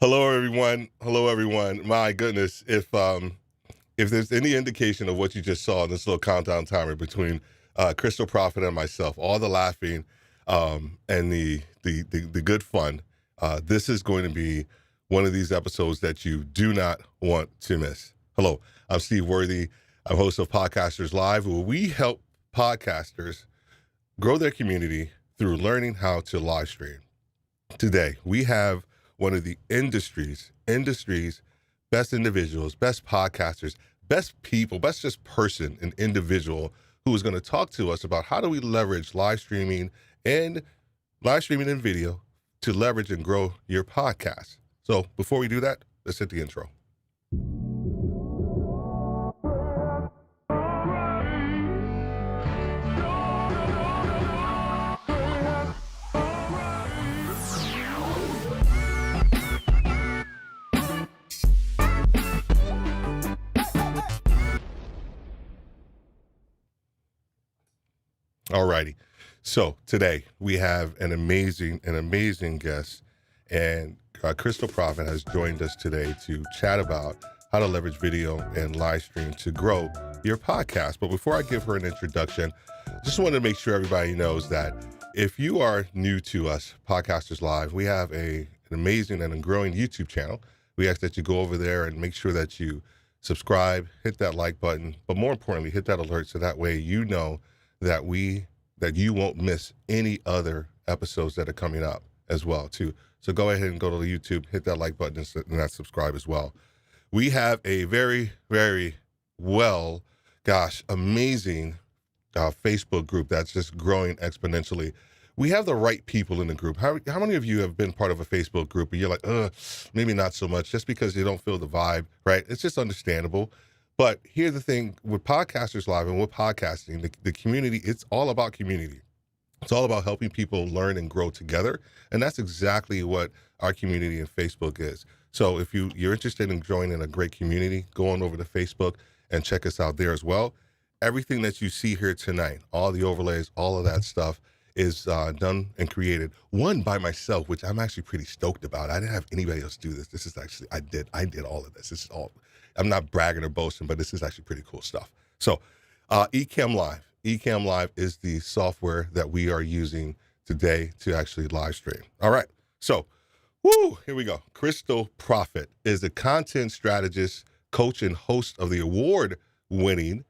Hello, everyone. Hello, everyone. My goodness, if there's any indication of what you just saw in this little countdown timer between Krystal Proffitt and myself, all the laughing and the good fun, this is going to be one of these episodes that you do not want to miss. Hello, I'm Steve Worthy. I'm host of Podcasters Live, where we help podcasters grow their community through learning how to live stream. Today, we have one of the industry's best individuals, best podcasters, best people, best just person and individual who is going to talk to us about how do we leverage live streaming and video to leverage and grow your podcast. So before we do that, let's hit the intro. Alrighty. So today we have an amazing guest, and Krystal Proffitt has joined us today to chat about how to leverage video and live stream to grow your podcast. But before I give her an introduction, just want to make sure everybody knows that if you are new to us, Podcasters Live, we have an amazing and a growing YouTube channel. We ask that you go over there and make sure that you subscribe, hit that like button, but more importantly, hit that alert so that way you know that you won't miss any other episodes that are coming up as well too. So go ahead and go to the YouTube, hit that like button and that subscribe as well. We have a very, very amazing Facebook group that's just growing exponentially. We have the right people in the group. How many of you have been part of a Facebook group and you're like, maybe not so much, just because you don't feel the vibe, right? It's just understandable. But here's the thing with Podcasters Live and with podcasting, the community, it's all about community. It's all about helping people learn and grow together. And that's exactly what our community in Facebook is. So if you're interested in joining a great community, go on over to Facebook and check us out there as well. Everything that you see here tonight, all the overlays, all of that stuff is done and created. One by myself, which I'm actually pretty stoked about. I didn't have anybody else do this. This is actually, I did all of this. This is all, I'm not bragging or boasting, but this is actually pretty cool stuff. So Ecamm Live is the software that we are using today to actually live stream. All right. So, here we go. Krystal Proffitt is a content strategist, coach, and host of the award-winning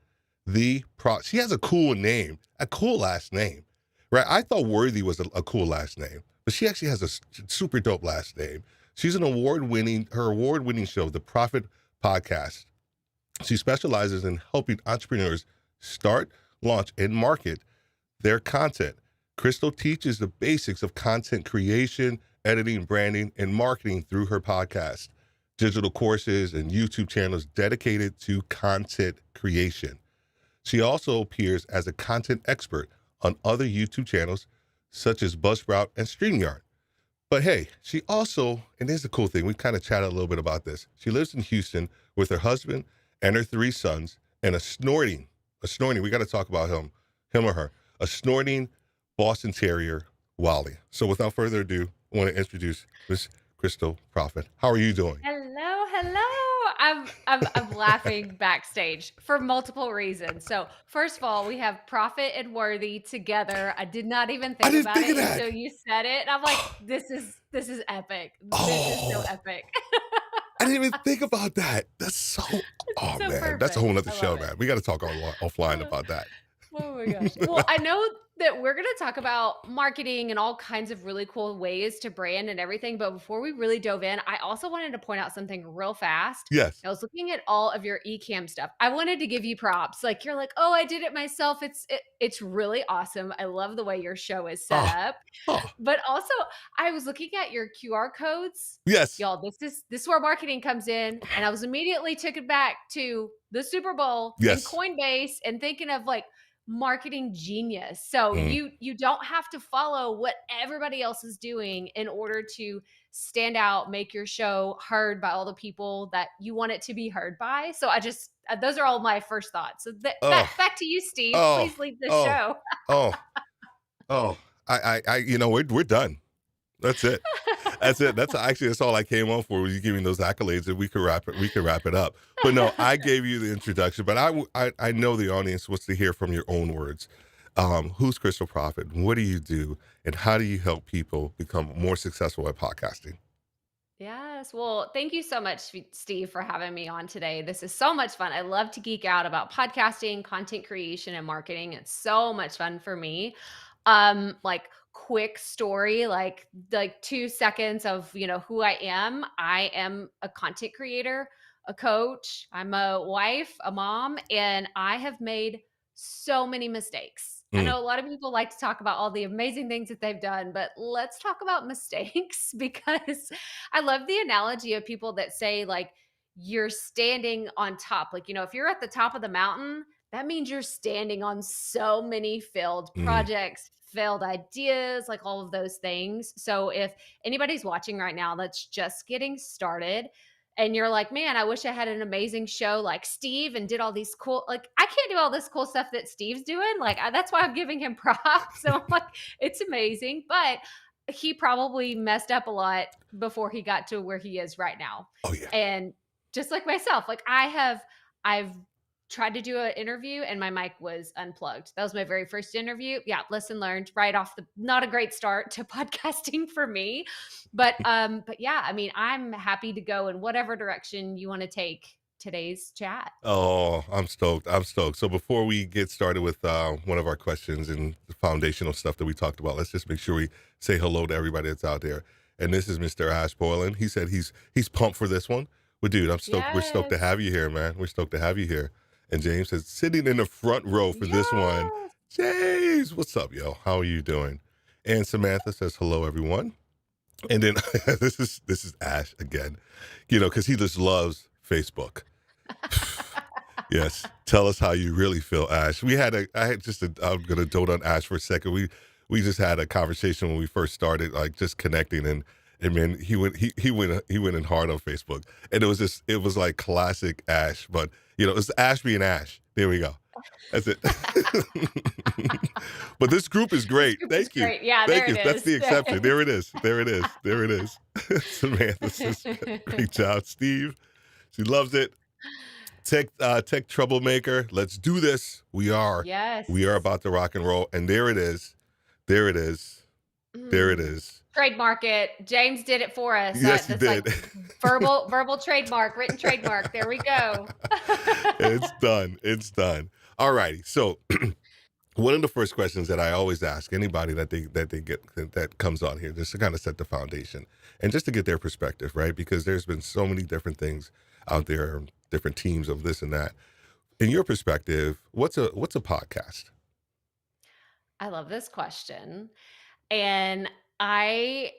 she has a cool name, a cool last name, right? I thought Worthy was a cool last name, but she actually has a super dope last name. She's her award-winning show, the Proffitt Podcast. She specializes in helping entrepreneurs start, launch, and market their content. Krystal teaches the basics of content creation, editing, branding, and marketing through her podcast, digital courses, and YouTube channels dedicated to content creation. She also appears as a content expert on other YouTube channels such as Buzzsprout and StreamYard. But hey, she also, and here's the cool thing, we kind of chatted a little bit about this. She lives in Houston with her husband and her 3 sons and a snorting, we got to talk about him or her, a snorting Boston Terrier, Wally. So without further ado, I want to introduce Miss Krystal Proffitt. How are you doing? Hello. I'm laughing backstage for multiple reasons. So first of all, we have Proffitt and Worthy together. I did not even think about it until you said it. And I'm like, this is epic. This is so epic. I didn't even think about that. That's so man, perfect. That's a whole nother show, man. We got to talk offline about that. Oh my gosh. Well, I know that we're going to talk about marketing and all kinds of really cool ways to brand and everything. But before we really dove in, I also wanted to point out something real fast. Yes. I was looking at all of your Ecamm stuff. I wanted to give you props. Like you're like, oh, I did it myself. It's really awesome. I love the way your show is set up. But also I was looking at your QR codes. Yes. Y'all, this is where marketing comes in. And I was immediately taken back to the Super Bowl and Coinbase and thinking of like, marketing genius. So you don't have to follow what everybody else is doing in order to stand out, make your show heard by all the people that you want it to be heard by. So I just those are all my first thoughts. So back to you, Steve. Please lead the show. I we're done. That's it. That's all I came on for, was you giving those accolades, and we could wrap it up. But no, I gave you the introduction, but I know the audience wants to hear from your own words. Who's Krystal Proffitt? What do you do? And how do you help people become more successful at podcasting? Yes. Well, thank you so much, Steve, for having me on today. This is so much fun. I love to geek out about podcasting, content creation, and marketing. It's so much fun for me. Like quick story, like 2 seconds of, who I am. I am a content creator, a coach. I'm a wife, a mom, and I have made so many mistakes. I Mm, know a lot of people like to talk about all the amazing things that they've done, but let's talk about mistakes because I love the analogy of people that say, like, you're standing on top. Like, if you're at the top of the mountain, that means you're standing on so many failed mm, projects, failed ideas, like all of those things. So, if anybody's watching right now that's just getting started, and you're like, man, I wish I had an amazing show like Steve and did all these cool, like, I can't do all this cool stuff that Steve's doing. Like, that's why I'm giving him props. So I'm like, it's amazing. But he probably messed up a lot before he got to where he is right now. oh yeah. And just like myself, like I've tried to do an interview and my mic was unplugged. That was my very first interview. Yeah, lesson learned right off the, not a great start to podcasting for me. But yeah, I mean, I'm happy to go in whatever direction you want to take today's chat. Oh, I'm stoked. I'm stoked. So before we get started with one of our questions and the foundational stuff that we talked about, let's just make sure we say hello to everybody that's out there. And this is Mr. Ash Boylan. He said he's pumped for this one. Well, dude, I'm stoked. We're stoked to Yes. have you here, man. We're stoked to have you here. And James says, sitting in the front row for this one. Yes. James, what's up, yo? How are you doing? And Samantha says, hello, everyone. And then this is Ash again, because he just loves Facebook. Yes. Tell us how you really feel, Ash. I'm gonna dote on Ash for a second. We just had a conversation when we first started, like just connecting, and man, he went in hard on Facebook. And it was like classic Ash, but it's Ash being Ash. There we go. That's it. But this group is great. Group is Thank you. great. Yeah, Thank there you. it That's is. the exception. There it is. There it is. There it is. Samantha says, great job, Steve. She loves it. Tech troublemaker. Let's do this. We are Yes. about to rock and roll. And there it is. There it is. There it is. Trademark it. James did it for us. Yes, he That's did. like verbal trademark, written trademark. There we go. It's done. It's done. All righty. So one of the first questions that I always ask anybody that comes on here, just to kind of set the foundation and just to get their perspective, right? Because there's been so many different things out there, different teams of this and that. In your perspective, what's a podcast? I love this question. And I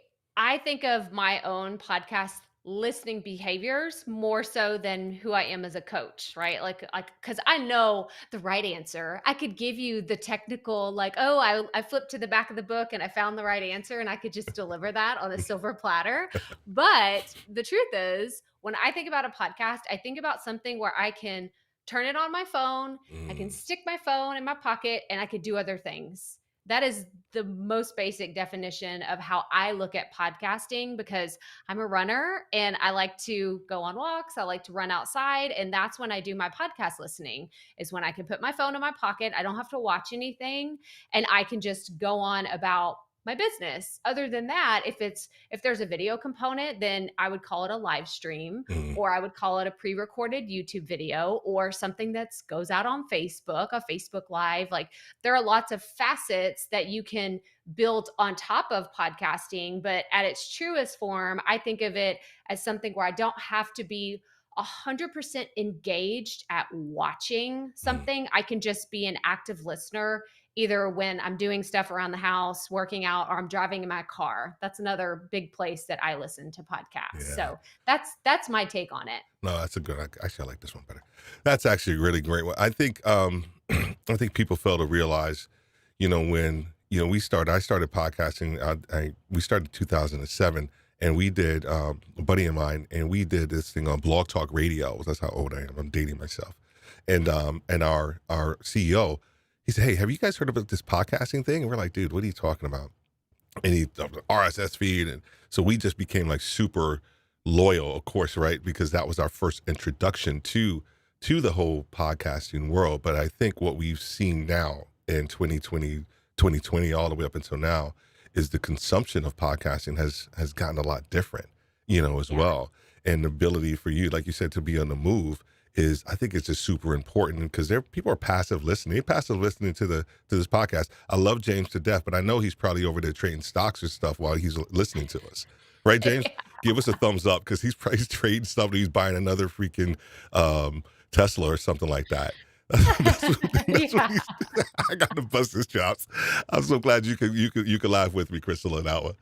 think of my own podcast listening behaviors more so than who I am as a coach, right? Like cuz I know the right answer. I could give you the technical, like, oh, I flipped to the back of the book and I found the right answer and I could just deliver that on a silver platter. But the truth is, when I think about a podcast, I think about something where I can turn it on my phone, I can Mm, stick my phone in my pocket, and I could do other things. That is the most basic definition of how I look at podcasting, because I'm a runner and I like to go on walks. I like to run outside. And that's when I do my podcast listening, is when I can put my phone in my pocket. I don't have to watch anything and I can just go on about my business. Other than that, if there's a video component, then I would call it a live stream, mm, or I would call it a pre-recorded YouTube video, or something that goes out on Facebook, a Facebook Live. Like, there are lots of facets that you can build on top of podcasting, but at its truest form, I think of it as something where I don't have to be 100% engaged at watching mm. something. I can just be an active listener, either when I'm doing stuff around the house, working out, or I'm driving in my car. That's another big place that I listen to podcasts. Yeah. So that's my take on it. No, that's a good. Actually, I like this one better. That's actually a really great one. I think I think people fail to realize, when I started podcasting. We started in 2007, and we did a buddy of mine, and we did this thing on Blog Talk Radio. That's how old I am. I'm dating myself. And our CEO, he said, "Hey, have you guys heard about this podcasting thing?" And we're like, "Dude, what are you talking about?" any RSS feed. And so we just became like super loyal, of course, right? Because that was our first introduction to the whole podcasting world. But I think what we've seen now in 2020 all the way up until now is the consumption of podcasting has gotten a lot different, as well. And the ability for you, like you said, to be on the move is, I think it's just super important, because people are passive listening. They're passive listening to this podcast. I love James to death, but I know he's probably over there trading stocks or stuff while he's listening to us. Right, James? Yeah. Give us a thumbs up, because he's probably trading stuff and he's buying another freaking Tesla or something like that. I got to bust his chops. I'm so glad you could laugh with me, Krystal, on that one.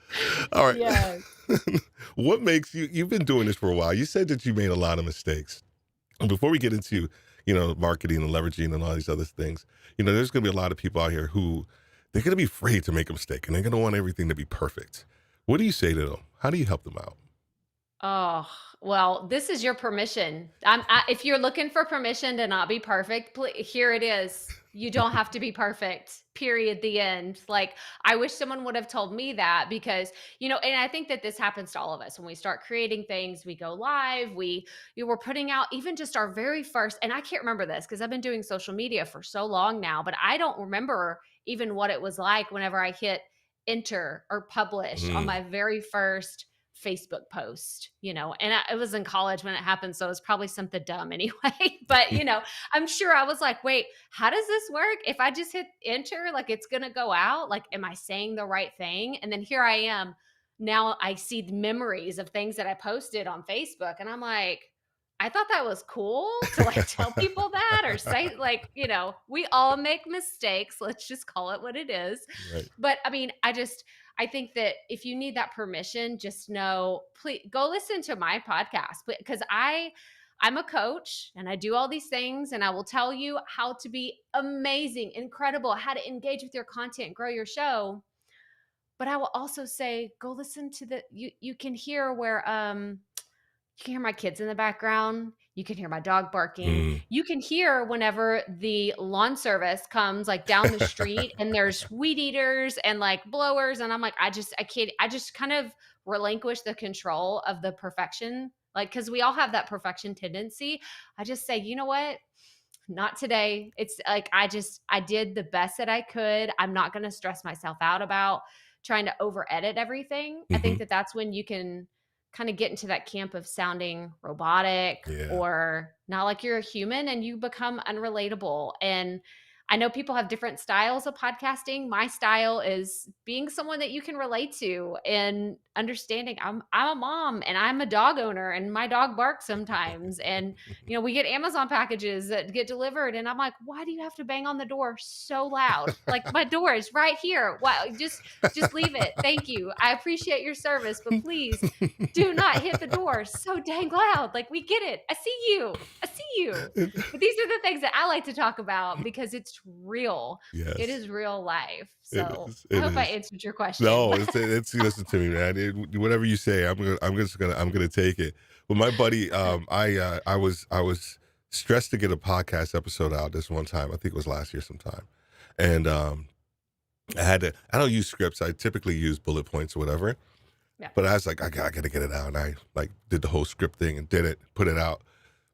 All right. Yes. What makes you've been doing this for a while. You said that you made a lot of mistakes. And before we get into, marketing and leveraging and all these other things, there's going to be a lot of people out here who they're going to be afraid to make a mistake, and they're going to want everything to be perfect. What do you say to them? How do you help them out? Oh, well, this is your permission. If you're looking for permission to not be perfect, here it is. You don't have to be perfect, period, the end. Like, I wish someone would have told me that, because, and I think that this happens to all of us. When we start creating things, we go live, we're putting out even just our very first, and I can't remember this because I've been doing social media for so long now, but I don't remember even what it was like whenever I hit enter or publish on my very first Facebook post, and it was in college when it happened. So it was probably something dumb anyway, but I'm sure I was like, wait, how does this work? If I just hit enter, like, it's going to go out, like, am I saying the right thing? And then here I am. Now I see the memories of things that I posted on Facebook, and I'm like, I thought that was cool to like tell people that, or say, like, we all make mistakes. Let's just call it what it is. Right. But I mean, I think that if you need that permission, just know, please go listen to my podcast, because I'm a coach and I do all these things, and I will tell you how to be amazing, incredible, how to engage with your content, grow your show. But I will also say, go listen to you can hear where, you can hear my kids in the background. You can hear my dog barking. You can hear whenever the lawn service comes like down the street and there's weed eaters and like blowers. And I'm like, I can't, I just kind of relinquish the control of the perfection. Like, cause we all have that perfection tendency. I just say, you know what? Not today. It's like, I did the best that I could. I'm not going to stress myself out about trying to over edit everything. I think that that's when you can kind of get into that camp of sounding robotic or not like you're a human, and you become unrelatable. And I know people have different styles of podcasting. My style is being someone that you can relate to and understanding I'm a mom and I'm a dog owner and my dog barks sometimes. And, we get Amazon packages that get delivered. And I'm like, why do you have to bang on the door so loud? Like, my door is right here. Wow. Just leave it. Thank you. I appreciate your service, but please do not hit the door so dang loud. Like, we get it. I see you. But these are the things that I like to talk about because it's real. Yes. It is real life. So I hope I answered your question. No, it's listen to me, man. Whatever you say, I'm gonna take it. But my buddy, I was stressed to get a podcast episode out this one time. I think it was last year sometime, and I don't use scripts. I typically use bullet points or whatever. Yeah. But I was like, I gotta get it out, and I like did the whole script thing and did it, put it out.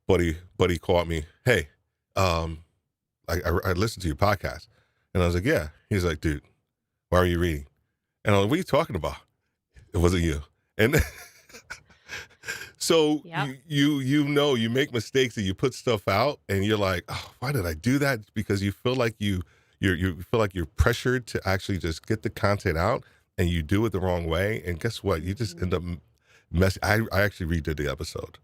Buddy called me. Hey, I listened to your podcast, and I was like, yeah. He's like, dude, why are you reading? And I'm like, what are you talking about? It wasn't you. And so you make mistakes and you put stuff out, and you're like, oh, why did I do that? Because you feel like you feel like you're pressured to actually just get the content out, and you do it the wrong way. And guess what? You just end up messing. I actually redid the episode.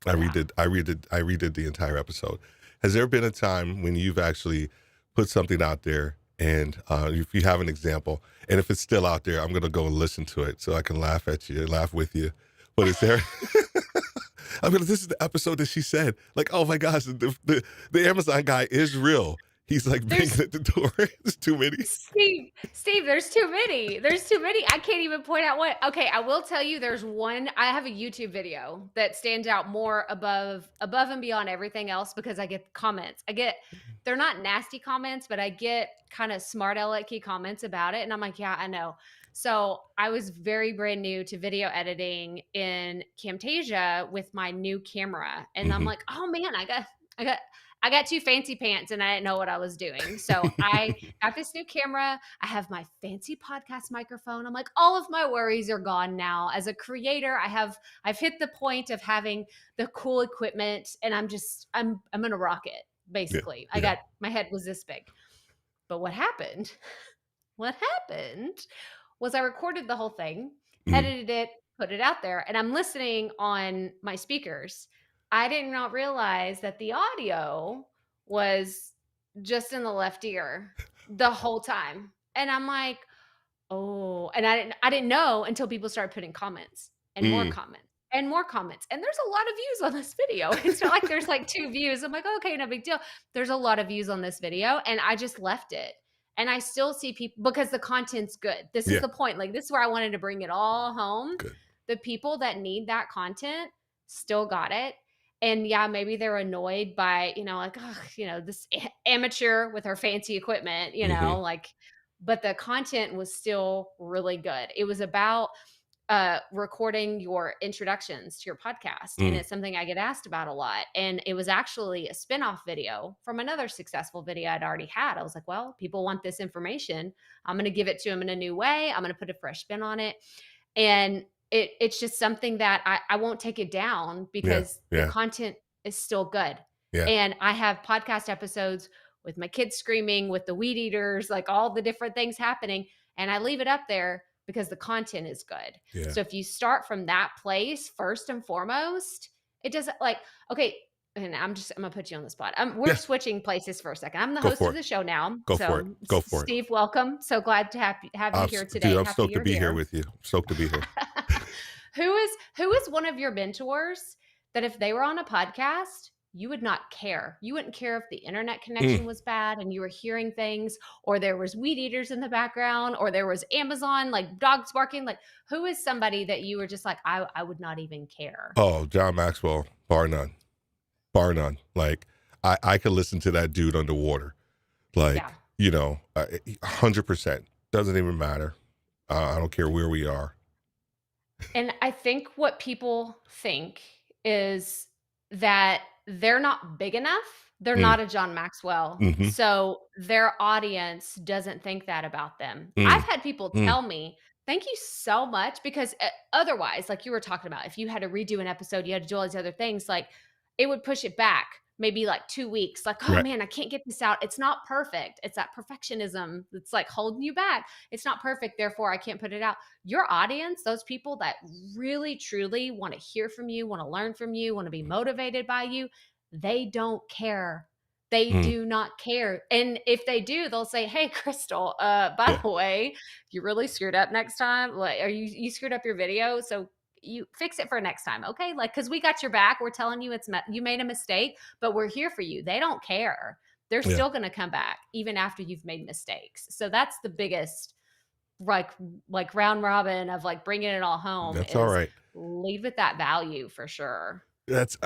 I redid the entire episode. Has there been a time when you've actually put something out there, and if you have an example, and if it's still out there, I'm going to go and listen to it so I can laugh at you, laugh with you. But is there? This is the episode that she said, like, oh my gosh, the Amazon guy is real. He's like banging at the door. There's too many. Steve, there's too many. I can't even point out what. Okay, I will tell you there's one. I have a YouTube video that stands out more above and beyond everything else because I get comments. They're not nasty comments, but I get kind of smart alecky comments about it. And I'm like, yeah, I know. So I was very brand new to video editing in Camtasia with my new camera. And I'm like, oh man, I got too fancy pants and I didn't know what I was doing. So I got this new camera. I have my fancy podcast microphone. I'm like, all of my worries are gone now. As a creator, I've hit the point of having the cool equipment and I'm going to rock it. Basically, I got, my head was this big. But what happened was I recorded the whole thing, edited it, put it out there, and I'm listening on my speakers. I did not realize that the audio was just in the left ear the whole time. And I'm like, oh, and I didn't know until people started putting comments and more comments and more comments. And there's a lot of views on this video. It's not like there's like 2 views. I'm like, okay, no big deal. There's a lot of views on this video. And I just left it. And I still see people because the content's good. This is the point. Like, this is where I wanted to bring it all home. Good. The people that need that content still got it. And yeah, maybe they're annoyed by, like, oh, this amateur with her fancy equipment, like, but the content was still really good. It was about recording your introductions to your podcast. And it's something I get asked about a lot. And it was actually a spinoff video from another successful video I'd already had. I was like, well, people want this information. I'm going to give it to them in a new way. I'm going to put a fresh spin on it. And it's just something that I won't take it down because the content is still good. Yeah. And I have podcast episodes with my kids screaming, with the weed eaters, like all the different things happening. And I leave it up there because the content is good. Yeah. So if you start from that place, first and foremost, it doesn't like, okay, and I'm gonna put you on the spot. We're switching places for a second. I'm the host of the show now. Go for it. Steve, welcome. So glad to have you here today. Dude, I'm stoked to be here with you. I'm stoked to be here. Who is one of your mentors that if they were on a podcast, you would not care? You wouldn't care if the internet connection was bad and you were hearing things, or there was weed eaters in the background, or there was Amazon, like dogs barking. Like, who is somebody that you were just like, I would not even care? Oh, John Maxwell, bar none. Like, I could listen to that dude underwater. Like, 100%. Doesn't even matter. I don't care where we are. And I think what people think is that they're not big enough. They're not a John Maxwell. So their audience doesn't think that about them. I've had people tell me, thank you so much, because otherwise, like you were talking about, if you had to redo an episode, you had to do all these other things, like it would push it back maybe like 2 weeks. Like, oh man, I can't get this out. It's not perfect. It's that perfectionism that's like holding you back. It's not perfect, therefore I can't put it out. Your audience, those people that really, truly want to hear from you, want to learn from you, want to be motivated by you, they don't care. They do not care. And if they do, they'll say, hey, Krystal, by the way, you really screwed up next time. Like, you screwed up your video. So you fix it for next time. Okay. Like, cause we got your back. We're telling you you made a mistake, but we're here for you. They don't care. They're still going to come back even after you've made mistakes. So that's the biggest, like round robin of like bringing it all home. That's all right. Lead with that value for sure. That's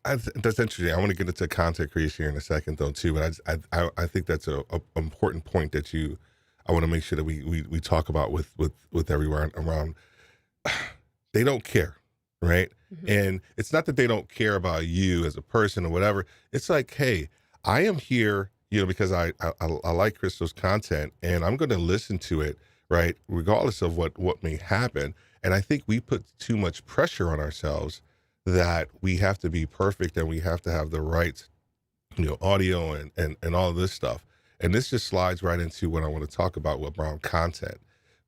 interesting. I want to get into content creation here in a second though too, but I think that's a important point that I want to make sure that we talk about with everyone around. They don't care, right? And it's not that they don't care about you as a person or whatever. It's like, hey, I am here, because I like Krystal's content and I'm going to listen to it, right? Regardless of what may happen. And I think we put too much pressure on ourselves that we have to be perfect and we have to have the right, audio and all of this stuff. And this just slides right into what I want to talk about around content,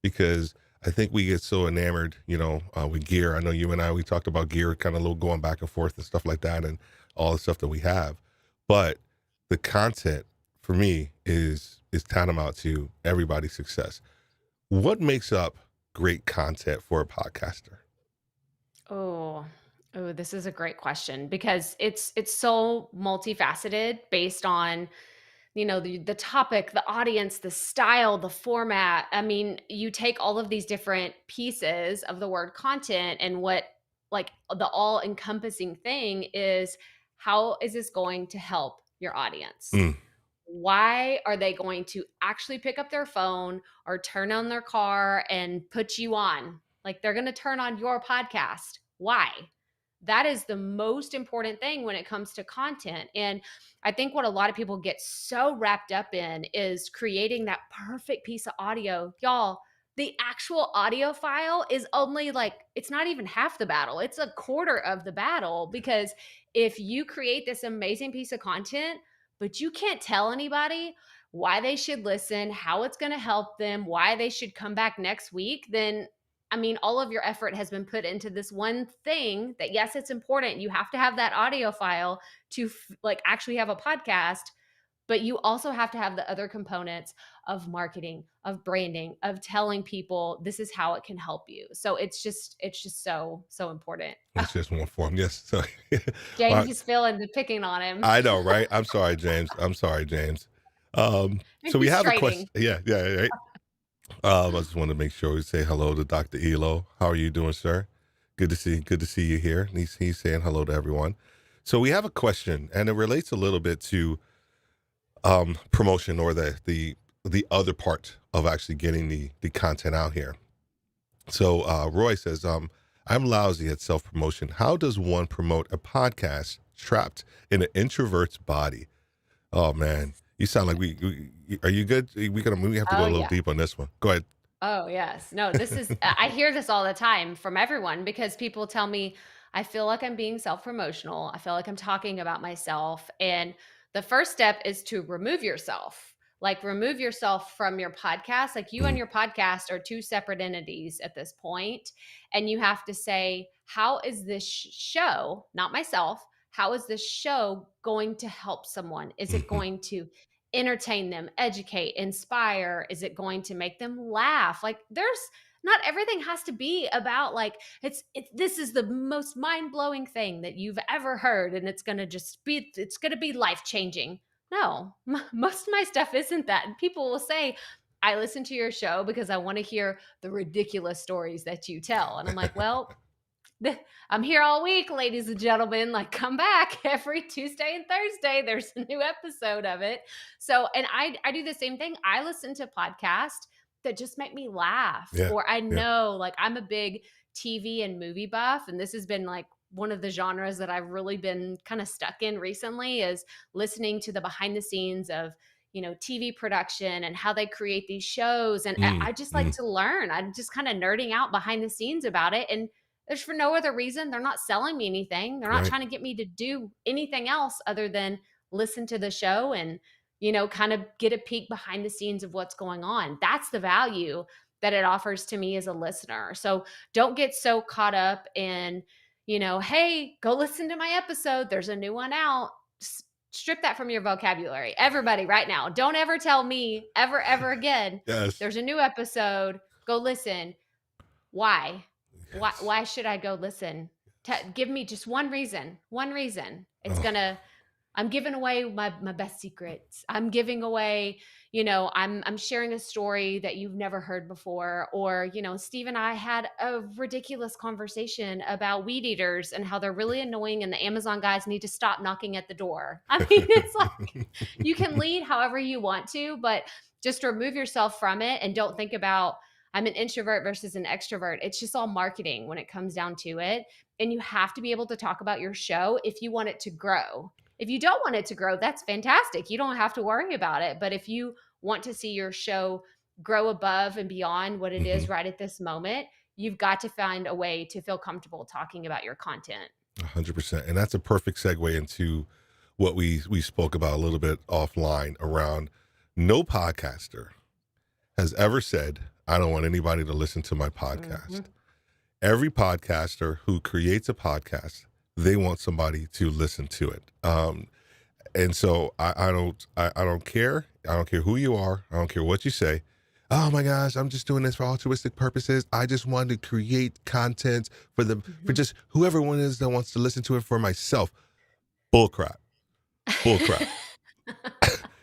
because I think we get so enamored, with gear. I know you and I, we talked about gear, kind of a little going back and forth and stuff like that and all the stuff that we have. But the content for me is tantamount to everybody's success. What makes up great content for a podcaster? Oh, this is a great question, because it's so multifaceted based on the topic, the audience, the style, the format. I mean, you take all of these different pieces of the word content, and what like the all encompassing thing is, how is this going to help your audience? why are they going to actually pick up their phone or turn on their car and put you on? Like, they're going to turn on your podcast. Why? That is the most important thing when it comes to content. And I think what a lot of people get so wrapped up in is creating that perfect piece of audio. Y'all, the actual audio file is only like, it's not even half the battle. It's a quarter of the battle, because if you create this amazing piece of content, but you can't tell anybody why they should listen, how it's going to help them, why they should come back next week, then I mean, all of your effort has been put into this one thing that, yes, it's important. You have to have that audio file to like actually have a podcast, but you also have to have the other components of marketing, of branding, of telling people this is how it can help you. So it's just so important. It's just one form. Yes. So James is feeling the picking on him. I know, right? I'm sorry, James. So we have a question. Yeah, right. I just want to make sure we say hello to Dr. Elo. How are you doing, sir? Good to see you here. He's saying hello to everyone. So we have a question, and it relates a little bit to promotion, or the other part of actually getting the content out here. So Roy says, I'm lousy at self-promotion. How does one promote a podcast trapped in an introvert's body? Oh man, you sound like are you good? We have to go a little deep on this one. Go ahead. Oh, yes. No, this is, I hear this all the time from everyone, because people tell me, I feel like I'm being self-promotional. I feel like I'm talking about myself. And the first step is to remove yourself. Like, remove yourself from your podcast. Like, you and your podcast are two separate entities at this point. And you have to say, how is this show, not myself, how is this show going to help someone? Is it going to entertain them, educate, inspire? Is it going to make them laugh? Like, there's not everything has to be about like, this is the most mind-blowing thing that you've ever heard, and it's going to be life-changing. No, most of my stuff isn't that. And people will say, I listen to your show because I want to hear the ridiculous stories that you tell. And I'm like, well, I'm here all week, ladies and gentlemen. Like, come back every Tuesday and Thursday. There's a new episode of it. So, and I do the same thing. I listen to podcasts that just make me laugh. Or I know, like, I'm a big TV and movie buff, and this has been like one of the genres that I've really been kind of stuck in recently, is listening to the behind the scenes of, TV production and how they create these shows. And I just like to learn. I'm just kind of nerding out behind the scenes about it. And there's for no other reason. They're not selling me anything. They're not trying to get me to do anything else other than listen to the show and, kind of get a peek behind the scenes of what's going on. That's the value that it offers to me as a listener. So don't get so caught up in, hey, go listen to my episode. There's a new one out. Strip that from your vocabulary. Everybody right now, don't ever tell me ever again, there's a new episode. Go listen. Why? Why should I go listen? Give me just one reason. It's I'm giving away my best secrets. I'm giving away, I'm sharing a story that you've never heard before. Or, Steve and I had a ridiculous conversation about weed eaters and how they're really annoying and the Amazon guys need to stop knocking at the door. I mean, it's like, you can lead however you want to, but just remove yourself from it and don't think about, I'm an introvert versus an extrovert. It's just all marketing when it comes down to it. And you have to be able to talk about your show if you want it to grow. If you don't want it to grow, that's fantastic. You don't have to worry about it. But if you want to see your show grow above and beyond what it is right at this moment, you've got to find a way to feel comfortable talking about your content. 100%. And that's a perfect segue into what we spoke about a little bit offline around no podcaster has ever said, I don't want anybody to listen to my podcast. Every podcaster who creates a podcast, they want somebody to listen to it. And so I don't care. I don't care who you are. I don't care what you say. Oh my gosh, I'm just doing this for altruistic purposes. I just wanted to create content for for just whoever one is that wants to listen to it for myself. Bullcrap.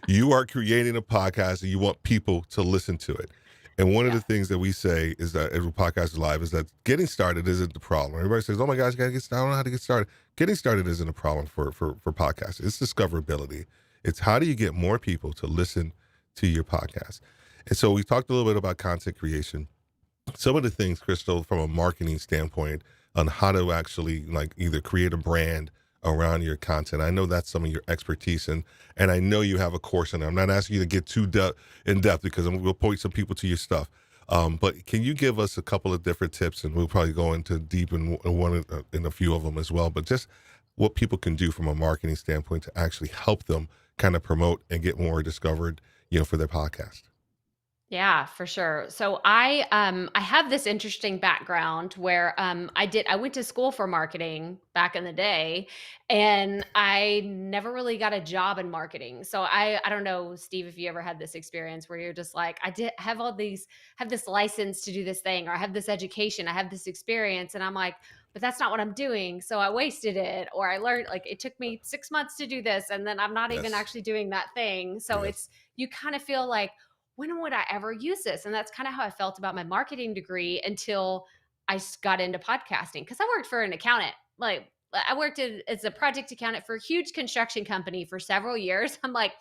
You are creating a podcast and you want people to listen to it. And one of the things that we say is that every podcast is live is that getting started isn't the problem. Everybody says, oh my gosh, I don't know how to get started. Getting started isn't a problem for podcasts. It's discoverability. It's how do you get more people to listen to your podcast? And so we talked a little bit about content creation. Some of the things, Krystal, from a marketing standpoint on how to actually like either create a brand around your content. I know that's some of your expertise, and I know you have a course in it. I'm not asking you to get too in depth because we'll point some people to your stuff. But can you give us a couple of different tips, and we'll probably go into deep in a few of them as well, but just what people can do from a marketing standpoint to actually help them kind of promote and get more discovered, for their podcast. Yeah, for sure. So I have this interesting background where I went to school for marketing back in the day, and I never really got a job in marketing. So I don't know, Steve, if you ever had this experience where you're just like, I did have have this license to do this thing, or I have this education, I have this experience, and I'm like, but that's not what I'm doing. So I wasted it, or I learned, like, it took me 6 months to do this, and then I'm not even actually doing that thing. So you kind of feel like, when would I ever use this? And that's kind of how I felt about my marketing degree until I got into podcasting, because I worked for an accountant. Like, I worked as a project accountant for a huge construction company for several years. I'm like,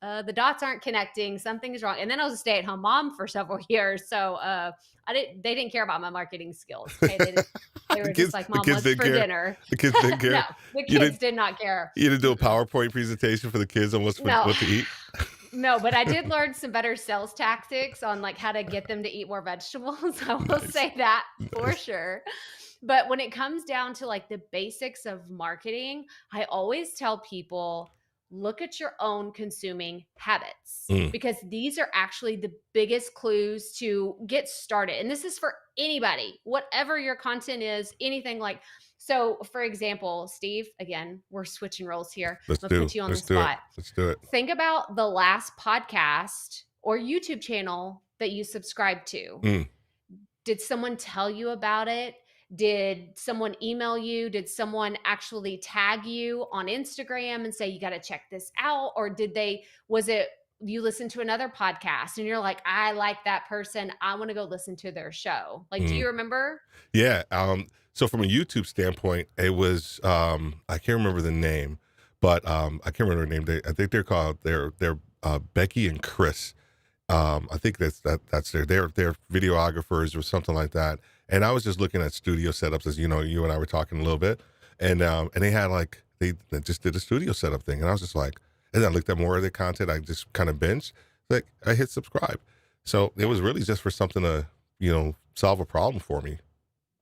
the dots aren't connecting. Something is wrong. And then I was a stay-at-home mom for several years. So they didn't care about my marketing skills. Okay? They were just like, Mom, what's for dinner? The kids didn't care. No, the kids did not care. You didn't do a PowerPoint presentation for the kids on what to eat? No, but I did learn some better sales tactics on like how to get them to eat more vegetables. I will say that for sure. But when it comes down to like the basics of marketing, I always tell people, look at your own consuming habits, because these are actually the biggest clues to get started. And this is for anybody, whatever your content is, anything like. So, for example, Steve, again, we're switching roles here. Let's put you on the spot. Let's do it. Think about the last podcast or YouTube channel that you subscribed to. Did someone tell you about it? Did someone email you? Did someone actually tag you on Instagram and say, you got to check this out? Or was it you listen to another podcast and you're like, I like that person, I want to go listen to their show? Like, do you remember? Yeah. So from a YouTube standpoint, it was, I can't remember the name, but I can't remember their name. I think they're called, they're Becky and Chris. I think that's they're videographers or something like that. And I was just looking at studio setups, as you know, you and I were talking a little bit, and they had like, they just did a studio setup thing. And I was just like, and I looked at more of their content. I just kind of binged, like I hit subscribe. So it was really just for something to, solve a problem for me.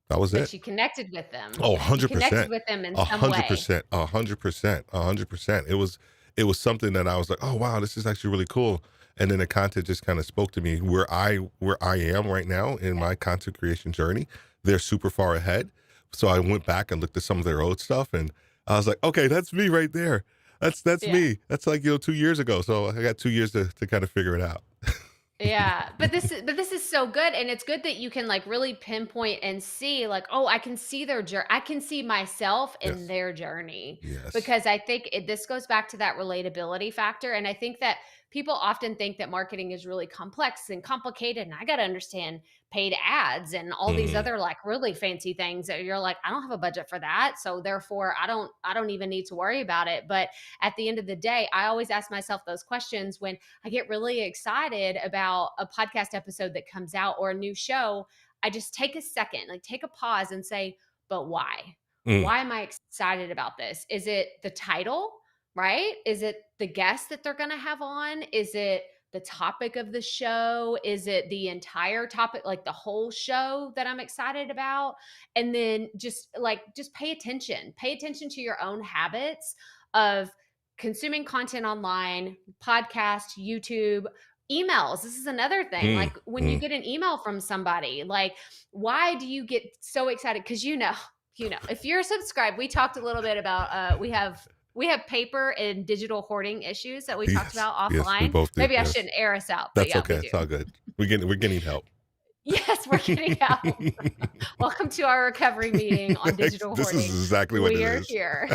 That was it. You connected with them. Oh, 100%. You connected with them in some way. 100%. 100%. It was something that I was like, oh wow, this is actually really cool. And then the content just kind of spoke to me where I am right now in my content creation journey. They're super far ahead. So I went back and looked at some of their old stuff, and I was like, okay, that's me right there. That's me. That's like, 2 years ago. So I got 2 years to kind of figure it out. Yeah, but this is so good, and it's good that you can like really pinpoint and see like, oh, I can see their journey. I can see myself in their journey. Yes. Because I think this goes back to that relatability factor, and I think that people often think that marketing is really complex and complicated, and I got to understand paid ads and all these other like really fancy things that you're like, I don't have a budget for that, so therefore I don't even need to worry about it. But at the end of the day, I always ask myself those questions when I get really excited about a podcast episode that comes out or a new show. I just take a second, like take a pause and say, but why? Why am I excited about this? Is it the title, right? Is it the guest that they're going to have on? Is it the topic of the show? Is it the entire topic, like the whole show that I'm excited about? And then just pay attention to your own habits of consuming content online, podcast, YouTube, emails. This is another thing. Like when you get an email from somebody, like, why do you get so excited? Because if you're subscribed, we talked a little bit about we have paper and digital hoarding issues that we talked about offline. Yes, we both do. Maybe I shouldn't air us out. That's okay. It's all good. We're getting help. Yes, we're getting help. Welcome to our recovery meeting on digital hoarding. This is exactly what it is. We are here.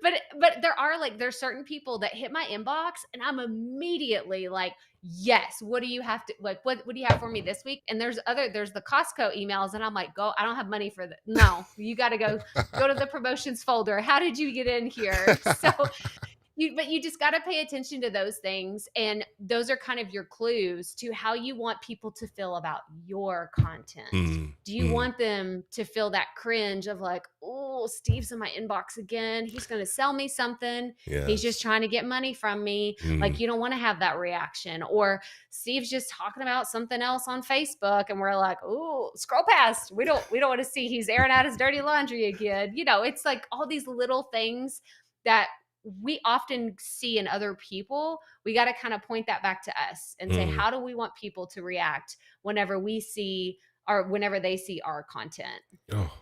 But there's certain people that hit my inbox and I'm immediately like, yes, what do you have to like? What do you have for me this week? And there's the Costco emails, and I'm like, I don't have money for that. No, you got to go to the promotions folder. How did you get in here? So But you just got to pay attention to those things. And those are kind of your clues to how you want people to feel about your content. Do you want them to feel that cringe of like, oh, Steve's in my inbox again. He's going to sell me something. He's just trying to get money from me. Like, you don't want to have that reaction. Or Steve's just talking about something else on Facebook and we're like, oh, scroll past. We don't want to see he's airing out his dirty laundry again. You know, it's like all these little things that we often see in other people. We got to kind of point that back to us and say, how do we want people to react whenever we see whenever they see our content? Oh,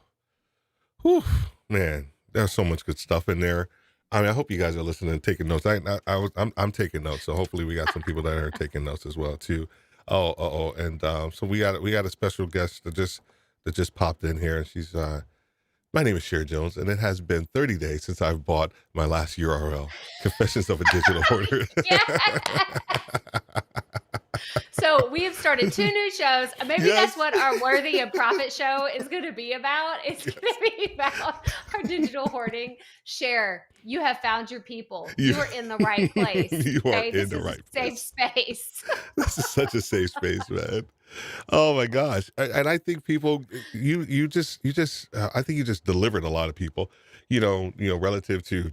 whew, man, there's so much good stuff in there. I mean, I hope you guys are listening and taking notes. I'm taking notes, so hopefully we got some people that are taking notes as well too. And so we got a special guest that just popped in here, and she's my name is Cher Jones, and it has been 30 days since I've bought my last URL, Confessions of a Digital Hoarder. So we have started 2 new shows. Maybe that's what our Worthy of Profit show is going to be about. It's going to be about our digital hoarding. Cher, you have found your people. You are in the right place. You are in the right place. Safe space. This is such a safe space, man. Oh my gosh. And I think people, you just, I think you just delivered a lot of people, relative to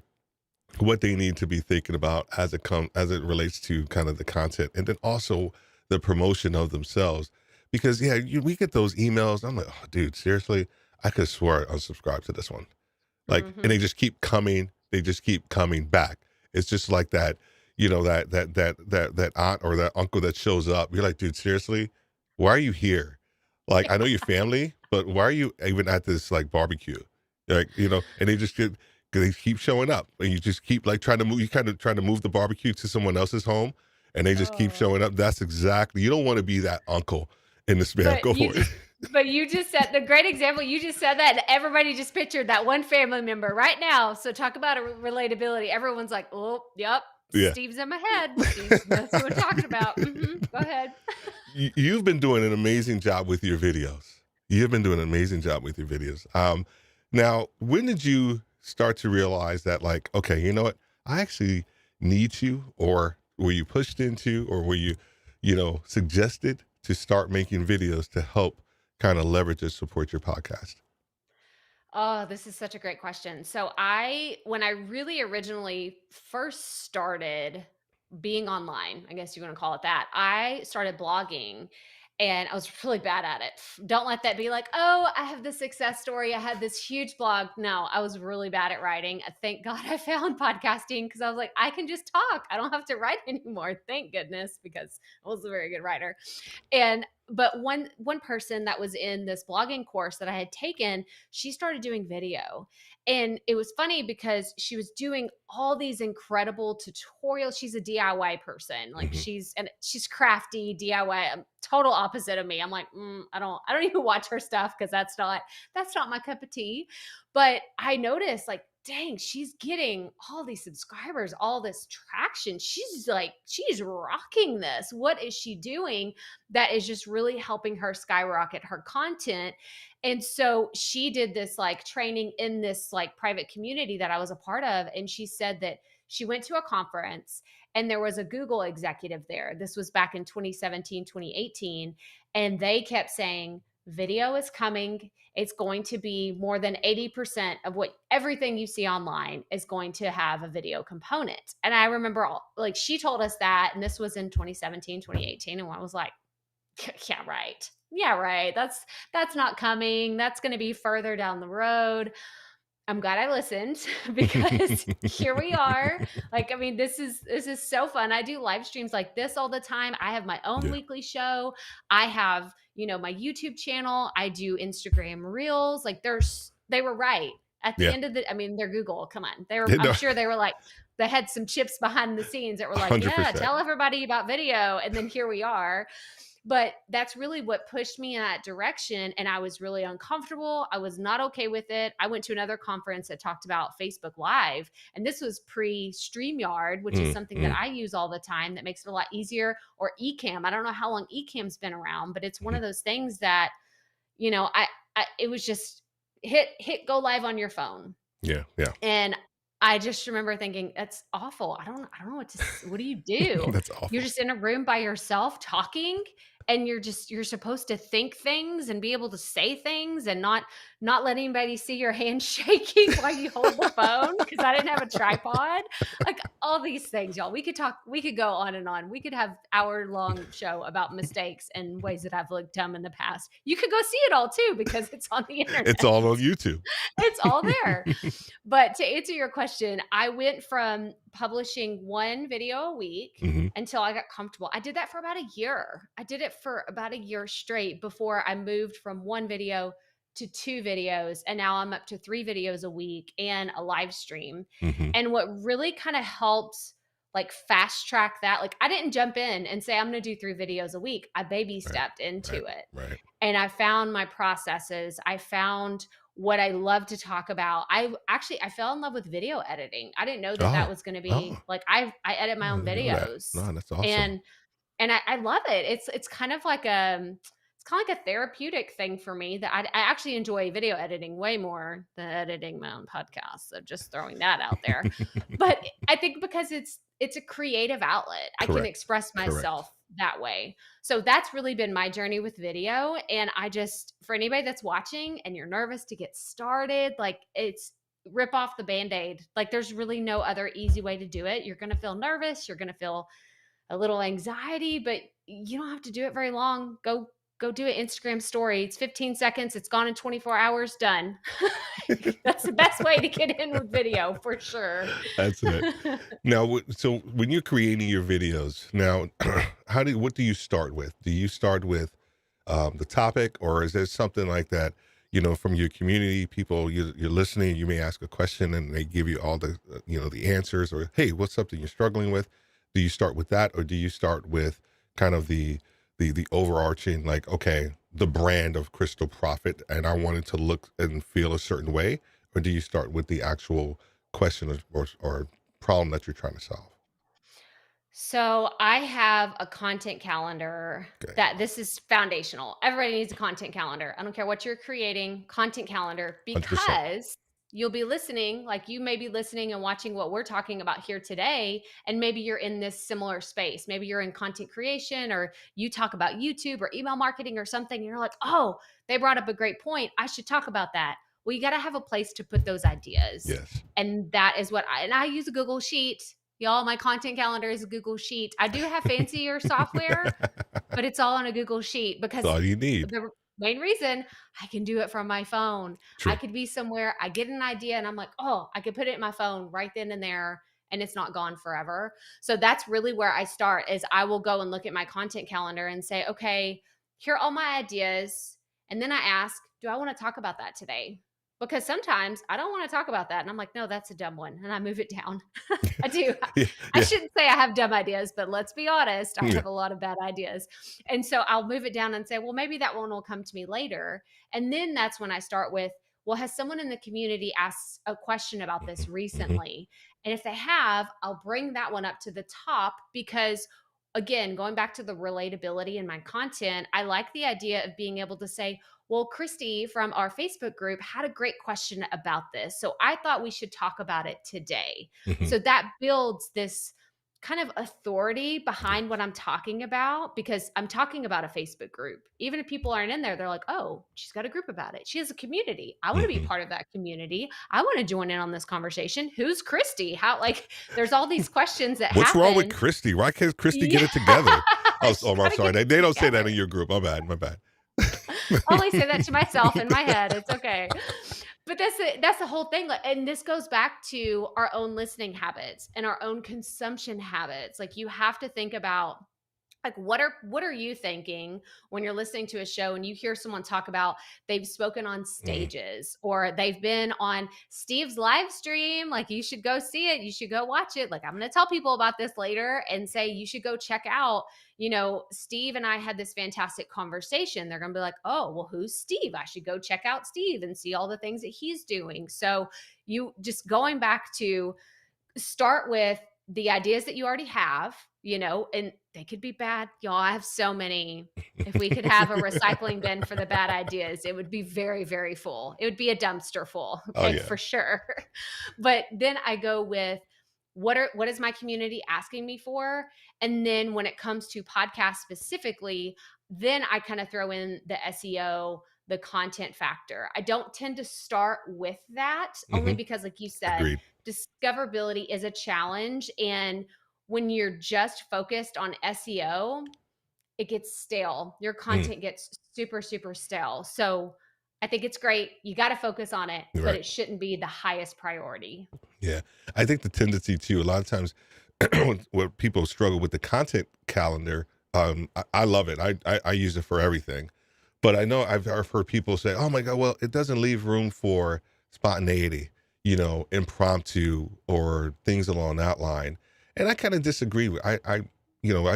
what they need to be thinking about as it relates to kind of the content, and then also the promotion of themselves. Because we get those emails. I'm like, oh, dude, seriously, I could swear I unsubscribed to this one. Like, and they just keep coming. They just keep coming back. It's just like that, that aunt or that uncle that shows up. You're like, dude, seriously, why are you here? Like, I know your family, but why are you even at this like barbecue? Like, and they keep showing up, and you just keep like trying to move the barbecue to someone else's home, and they just keep showing up. That's exactly, you don't want to be that uncle in the spam. Go for it. But you just said the great example. You just said that, and everybody just pictured that one family member right now. So talk about a relatability. Everyone's like, oh, yep. Yeah. Steve's in my head. That's what we're talking about. Go ahead. You've been doing an amazing job with your videos. Now, when did you start to realize that, like, okay, you know what? I actually need to, or were you pushed into, or were you, suggested to start making videos to help kind of leverage and support your podcast? Oh, this is such a great question. So when I really originally first started being online, I guess you want to call it that, I started blogging. And I was really bad at it. Don't let that be like, oh, I have this success story. I had this huge blog. No, I was really bad at writing. Thank God I found podcasting, because I was like, I can just talk. I don't have to write anymore. Thank goodness, because I was a very good writer. But one person that was in this blogging course that I had taken, she started doing video. And it was funny because she was doing all these incredible tutorials. She's a DIY person. Like she's crafty, DIY, total opposite of me. I'm like, I don't even watch her stuff, because that's not my cup of tea. But I noticed, like, dang, she's getting all these subscribers, all this traction. She's rocking this. What is she doing that is just really helping her skyrocket her content? And so she did this like training in this like private community that I was a part of. And she said that she went to a conference and there was a Google executive there. This was back in 2017, 2018. And they kept saying, video is coming. It's going to be more than 80% of everything you see online is going to have a video component. And I remember she told us that, and this was in 2017, 2018. And I was like, yeah, right. Yeah, right. That's not coming. That's going to be further down the road. I'm glad I listened, because here we are. Like, I mean, this is so fun. I do live streams like this all the time. I have my own weekly show. I have, my YouTube channel. I do Instagram Reels. Like they were right at the end of they're Google. Come on. I'm sure they were like, they had some chips behind the scenes that were like, 100%. Yeah, tell everybody about video. And then here we are. But that's really what pushed me in that direction. And I was really uncomfortable. I was not okay with it. I went to another conference that talked about Facebook Live. And this was pre-StreamYard, which is something that I use all the time that makes it a lot easier. Or Ecamm. I don't know how long Ecamm's been around, but it's one of those things that, it was just hit go live on your phone. Yeah. And I just remember thinking, "That's awful. I don't know what do you do? That's You're awful. just in a room by yourself talking, and you're supposed to think things and be able to say things and not let anybody see your hand shaking while you hold the phone because I didn't have a tripod." Like, all these things, y'all. We could go on and on. We could have hour-long show about mistakes and ways that I've looked dumb in the past. You could go see it all too because it's on the It's internet. all on YouTube. It's all there. But to answer your question, I went from publishing one video a week Mhm. until I got comfortable. I did that for about a year. I did it for about a year straight before I moved from one video to two videos. And now I'm up to 3 videos a week and a live stream. Mhm. And what really kind of helped like fast track that, like I didn't jump in and say, I'm going to do 3 videos a week. I baby Right. stepped into Right. it. Right. And I found my processes. I found what I love to talk about. I fell in love with video editing. I didn't know that that Oh. was going to Oh. be like I edit my I own didn't know that. videos, No, that's awesome. and I love it. It's kind of like it's kind of like a therapeutic thing for me that I actually enjoy video editing way more than editing my own podcast. So just throwing that out there. But I think because it's a creative outlet, I can Correct. express Correct. myself that way. So that's really been my journey with video. And I just, for anybody that's watching and you're nervous to get started, like it's rip off the band-aid. Like there's really no other easy way to do it. You're going to feel nervous. You're going to feel a little anxiety, but you don't have to do it very long. Go do an Instagram story. It's 15 seconds. It's gone in 24 hours. Done. That's the best way to get in with video for sure. That's it. Now, so when you're creating your videos, now, what do you start with? Do you start with the topic, or is there something like that? From your community, people you're listening, you may ask a question and they give you all the the answers, or hey, what's something you're struggling with? Do you start with that, or do you start with kind of the overarching, like, okay, the brand of Krystal Proffitt, and I want it to look and feel a certain way, or do you start with the actual question or problem that you're trying to solve? So I have a content calendar Okay. that this is foundational. Everybody needs a content calendar. I don't care what you're creating, content calendar, 100%. because you'll be listening, like you may be listening and watching what we're talking about here today. And maybe you're in this similar space. Maybe you're in content creation or you talk about YouTube or email marketing or something. And you're like, oh, they brought up a great point. I should talk about that. Well, you got to have a place to put those ideas. Yes. And that is and I use a Google Sheet. Y'all, my content calendar is a Google Sheet. I do have fancier software, but it's all on a Google Sheet That's because all you need. the main reason I can do it from my phone. I True. could be somewhere, I get an idea and I'm like, oh, I could put it in my phone right then and there and it's not gone forever. So that's really where I start is I will go and look at my content calendar and say, okay, here are all my ideas. And then I ask, do I want to talk about that today? Because sometimes I don't want to talk about that. And I'm like, no, that's a dumb one. And I move it down. I do. Yeah. I Yeah. shouldn't say I have dumb ideas, but let's be honest, I Yeah. have a lot of bad ideas. And so I'll move it down and say, well, maybe that one will come to me later. And then that's when I start with, well, has someone in the community asked a question about this Mhm. recently? And if they have, I'll bring that one up to the top because, again, going back to the relatability in my content, I like the idea of being able to say, well, Christy from our Facebook group had a great question about this. So I thought we should talk about it today. Mhm. So that builds this kind of authority behind what I'm talking about because I'm talking about a Facebook group. Even if people aren't in there, they're like, oh, she's got a group about it. She has a community. I want to be Mhm. part of that community. I want to join in on this conversation. Who's Christy? How, like, there's all these questions that What's wrong with happen. Christy? Why can't Christy get Yeah. it together? Oh, She's I'm got to sorry. get They it don't say that together. in your group. My bad. My bad. I only say that to myself in my head. It's okay. But that's the whole thing. Like, and this goes back to our own listening habits and our own consumption habits. Like you have to think about like what are you thinking when you're listening to a show and you hear someone talk about they've spoken on Mhm. stages or they've been on Steve's live stream, like you should go see it, you should go watch it. Like I'm going to tell people about this later and say you should go check out, Steve and I had this fantastic conversation. They're going to be like, oh, well, who's Steve? I should go check out Steve and see all the things that he's doing. So you just going back to start with the ideas that you already have, and they could be bad. Y'all, I have so many. If we could have a recycling bin for the bad ideas, it would be very, very full. It would be a dumpster full, Oh okay, yeah. for sure. But then I go with what is my community asking me for? And then when it comes to podcasts specifically, then I kind of throw in the SEO, the content factor. I don't tend to start with that only because, like you said, Agreed. discoverability is a challenge. And when you're just focused on SEO, it gets stale. Your content gets super, super stale. So I think it's great. You got to focus on it, but Right. it shouldn't be the highest priority. Yeah. I think the tendency too, a lot of times where people struggle with the content calendar, I love it. I use it for everything. But I know I've heard people say, oh my God, well, it doesn't leave room for spontaneity, impromptu or things along that line. And I kind of disagree with I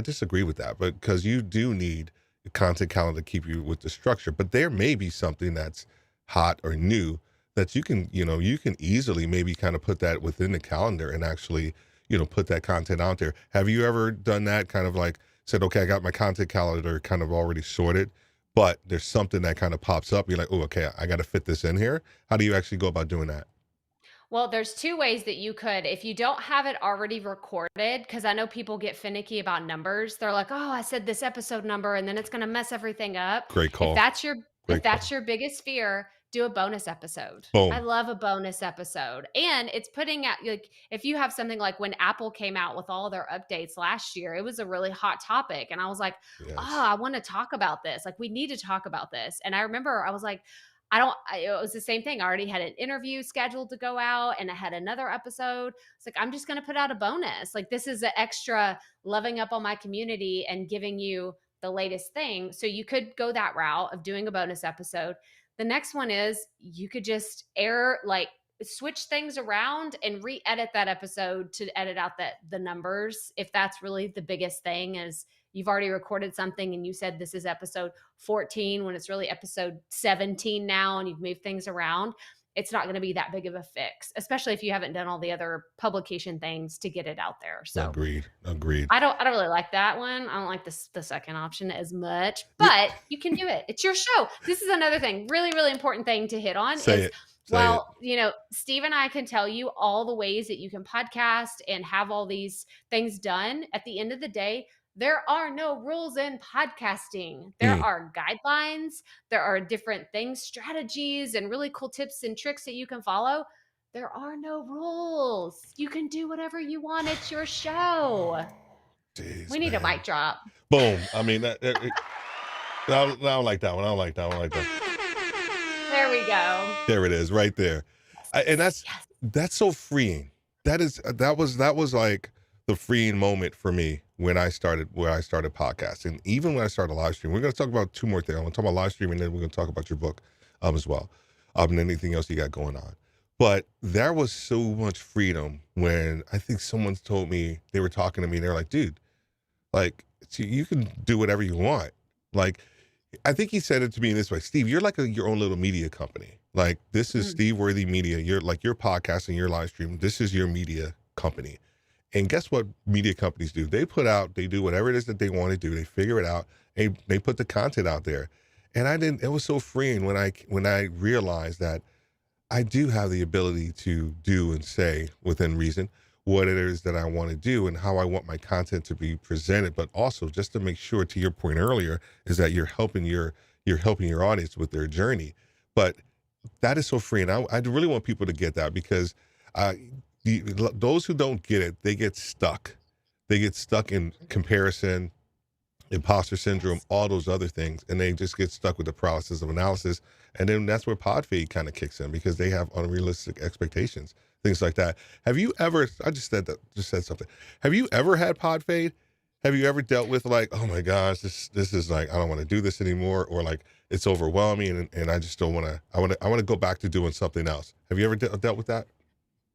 disagree with that, but because you do need a content calendar to keep you with the structure. But there may be something that's hot or new that you can easily maybe kind of put that within the calendar and actually, put that content out there. Have you ever done that, kind of like said, okay, I got my content calendar kind of already sorted, but there's something that kind of pops up. You're like, oh, okay, I got to fit this in here. How do you actually go about doing that? Well, there's two ways that you could, if you don't have it already recorded, because I know people get finicky about numbers. They're like, "Oh, I said this episode number, and then it's going to mess everything up." Great If call. that's your if Great that's call. your biggest fear, do a bonus episode. I Boom. love a bonus episode, and it's putting out, like, if you have something like when Apple came out with all their updates last year, it was a really hot topic, and I was like, "Oh, Yes. I want to talk about this. Like, we need to talk about this." And I remember I was like, it was the same thing. I already had an interview scheduled to go out and I had another episode. It's like, I'm just going to put out a bonus. Like, this is an extra loving up on my community and giving you the latest thing. So you could go that route of doing a bonus episode. The next one is you could just switch things around and re-edit that episode to edit out the numbers. If that's really the biggest thing, is you've already recorded something and you said this is episode 14 when it's really episode 17 now, and you've moved things around, it's not going to be that big of a fix, especially if you haven't done all the other publication things to get it out there. So Agreed. I don't really like that one. I don't like the second option as much, but you can do it. It's your show. This is another thing, really, really important thing to hit on Say is, it. Say it. well, Steve and I can tell you all the ways that you can podcast and have all these things done. At the end of the day, there are no rules in podcasting. There are guidelines. There are different things, strategies, and really cool tips and tricks that you can follow. There are no rules. You can do whatever you want. It's your show. Jeez, We need a mic drop. Boom. I mean, I don't like that one. I don't like that one. I like that. There we go. There it is, right there. And that's so freeing. That was like the freeing moment for me when I started podcasting. Even when I started live stream, we're going to talk about two more things. I'm going to talk about live stream, and then we're going to talk about your book as well, and anything else you got going on. But there was so much freedom when I think someone told me, they were talking to me, and they're like, dude, like, you can do whatever you want. Like, I think he said it to me in this way: Steve, you're like your own little media company. Like, this is Steve Worthy Media. You're like your podcast and your live stream. This is your media company. And guess what media companies do? They do whatever it is that they want to do. They figure it out. They put the content out there. And it was so freeing when I realized that I do have the ability to do and say within reason what it is that I want to do and how I want my content to be presented, but also just to make sure, to your point earlier, is that you're helping your audience with their journey. But that is so freeing. I really want people to get that, because those who don't get it, they get stuck. They get stuck in comparison, imposter syndrome, all those other things, and they just get stuck with the paralysis of analysis. And then that's where pod fade kind of kicks in, because they have unrealistic expectations, things like that. Have you ever, I just said something. Have you ever had pod fade? Have you ever dealt with, like, oh my gosh, this is like, I don't want to do this anymore, or like it's overwhelming and I just don't want to, I want to go back to doing something else. Have you ever dealt with that?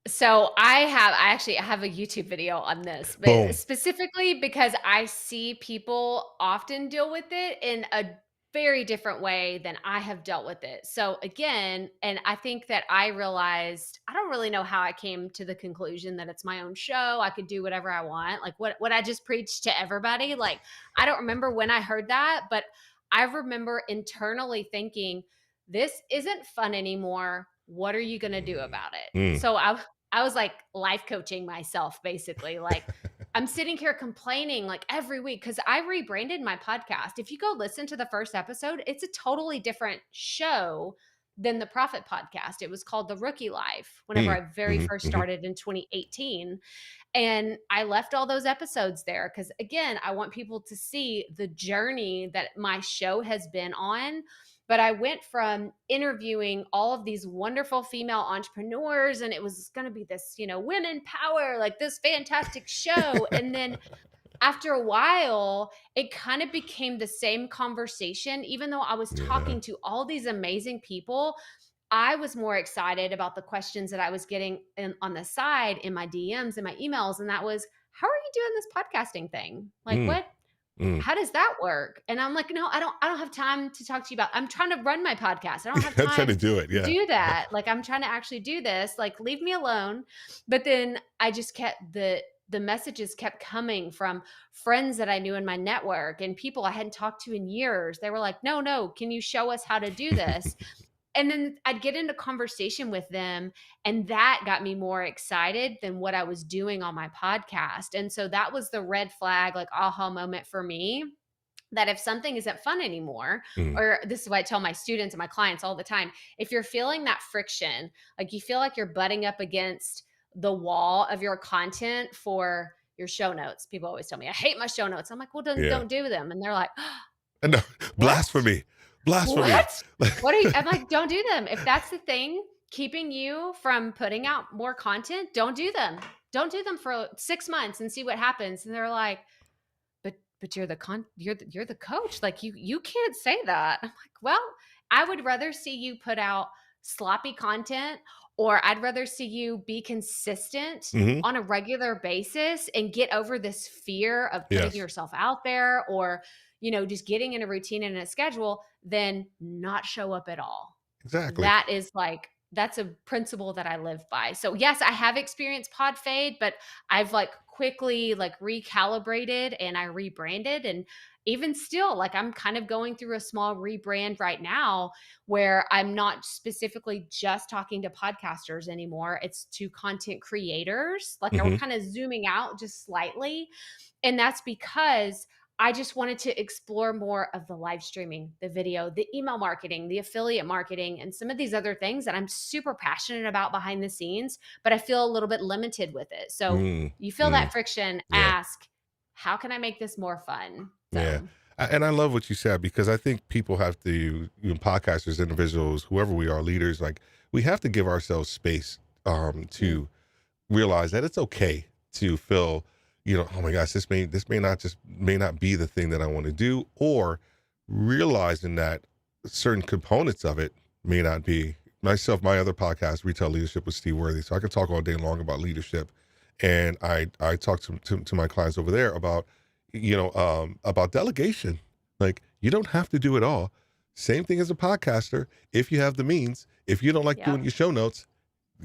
So I actually have a YouTube video on this, but specifically because I see people often deal with it in a very different way than I have dealt with it. So again, and I think that I realized, I don't really know how I came to the conclusion that it's my own show. I could do whatever I want. Like what I just preached to everybody. Like, I don't remember when I heard that, but I remember internally thinking, this isn't fun anymore. What are you going to do about it? So I was like life coaching myself, basically. Like, I'm sitting here complaining like every week because I rebranded my podcast. If you go listen to the first episode, it's a totally different show than the Proffitt Podcast. It was called The Rookie Life whenever I very first started in 2018. And I left all those episodes there because, again, I want people to see the journey that my show has been on. But I went from interviewing all of these wonderful female entrepreneurs, and it was going to be this, women power, like this fantastic show. And then after a while, it kind of became the same conversation. Even though I was talking to all these amazing people, I was more excited about the questions that I was getting on the side in my DMs and my emails. And that was, how are you doing this podcasting thing? Like, what? How does that work? And I'm like, no, I don't have time to talk to you about, I'm trying to run my podcast. I don't have time I'm trying to do it. Yeah. do that. Like, I'm trying to actually do this. Like, leave me alone. But then I just kept the messages kept coming from friends that I knew in my network and people I hadn't talked to in years. They were like, no, can you show us how to do this? And then I'd get into conversation with them, and that got me more excited than what I was doing on my podcast. And so that was the red flag, like aha moment for me, that if something isn't fun anymore, or this is what I tell my students and my clients all the time, if you're feeling that friction, like you feel like you're butting up against the wall of your content for your show notes. People always tell me, I hate my show notes. I'm like, well, don't do them. And they're like, no, blasphemy. Blasphemy. What are you? I'm like, don't do them. If that's the thing keeping you from putting out more content, don't do them. Don't do them for 6 months and see what happens. And they're like, but you're the coach. Like you can't say that. I'm like, well, I would rather see you put out sloppy content, or I'd rather see you be consistent on a regular basis and get over this fear of putting yourself out there, or just getting in a routine and a schedule, than not show up at all. Exactly. That is that's a principle that I live by. So yes, I have experienced pod fade, but I've quickly recalibrated and I rebranded. And even still, I'm kind of going through a small rebrand right now where I'm not specifically just talking to podcasters anymore. It's to content creators. We're kind of zooming out just slightly. And that's because I just wanted to explore more of the live streaming, the video, the email marketing, the affiliate marketing, and some of these other things that I'm super passionate about behind the scenes, but I feel a little bit limited with it. So you feel that friction, ask, how can I make this more fun? So. Yeah. And I love what you said, because I think people have to, podcasters, individuals, whoever we are, leaders, we have to give ourselves space to realize that it's okay to feel, oh my gosh, this may not be the thing that I want to do, or realizing that certain components of it may not be. My other podcast, Retail Leadership with Steve Worthy, so I could talk all day long about leadership. And I talk to my clients over there about, about delegation. You don't have to do it all. Same thing as a podcaster. If you have the means, if you don't like doing your show notes,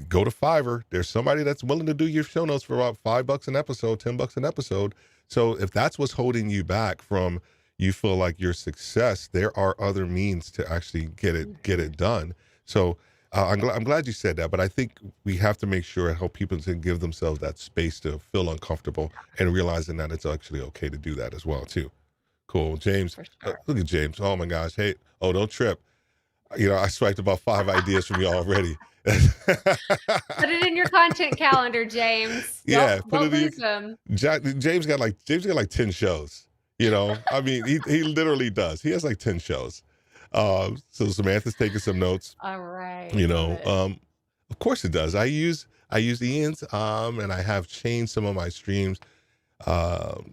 go to Fiverr. There's somebody that's willing to do your show notes for about $5 an episode, $10 an episode. So if that's what's holding you back from, you feel like your success, there are other means to actually get it done. So I'm glad you said that, but I think we have to make sure and help people to give themselves that space to feel uncomfortable and realizing that it's actually okay to do that as well too. Cool. James, look at James. Oh my gosh. Hey, don't trip. I swiped about 5 ideas from you already. Put it in your content calendar, James. Don't lose them. James got like 10 shows. I mean, he literally does. He has 10 shows. So Samantha's taking some notes. All right. Of course it does. I use Ian's, and I have changed some of my streams,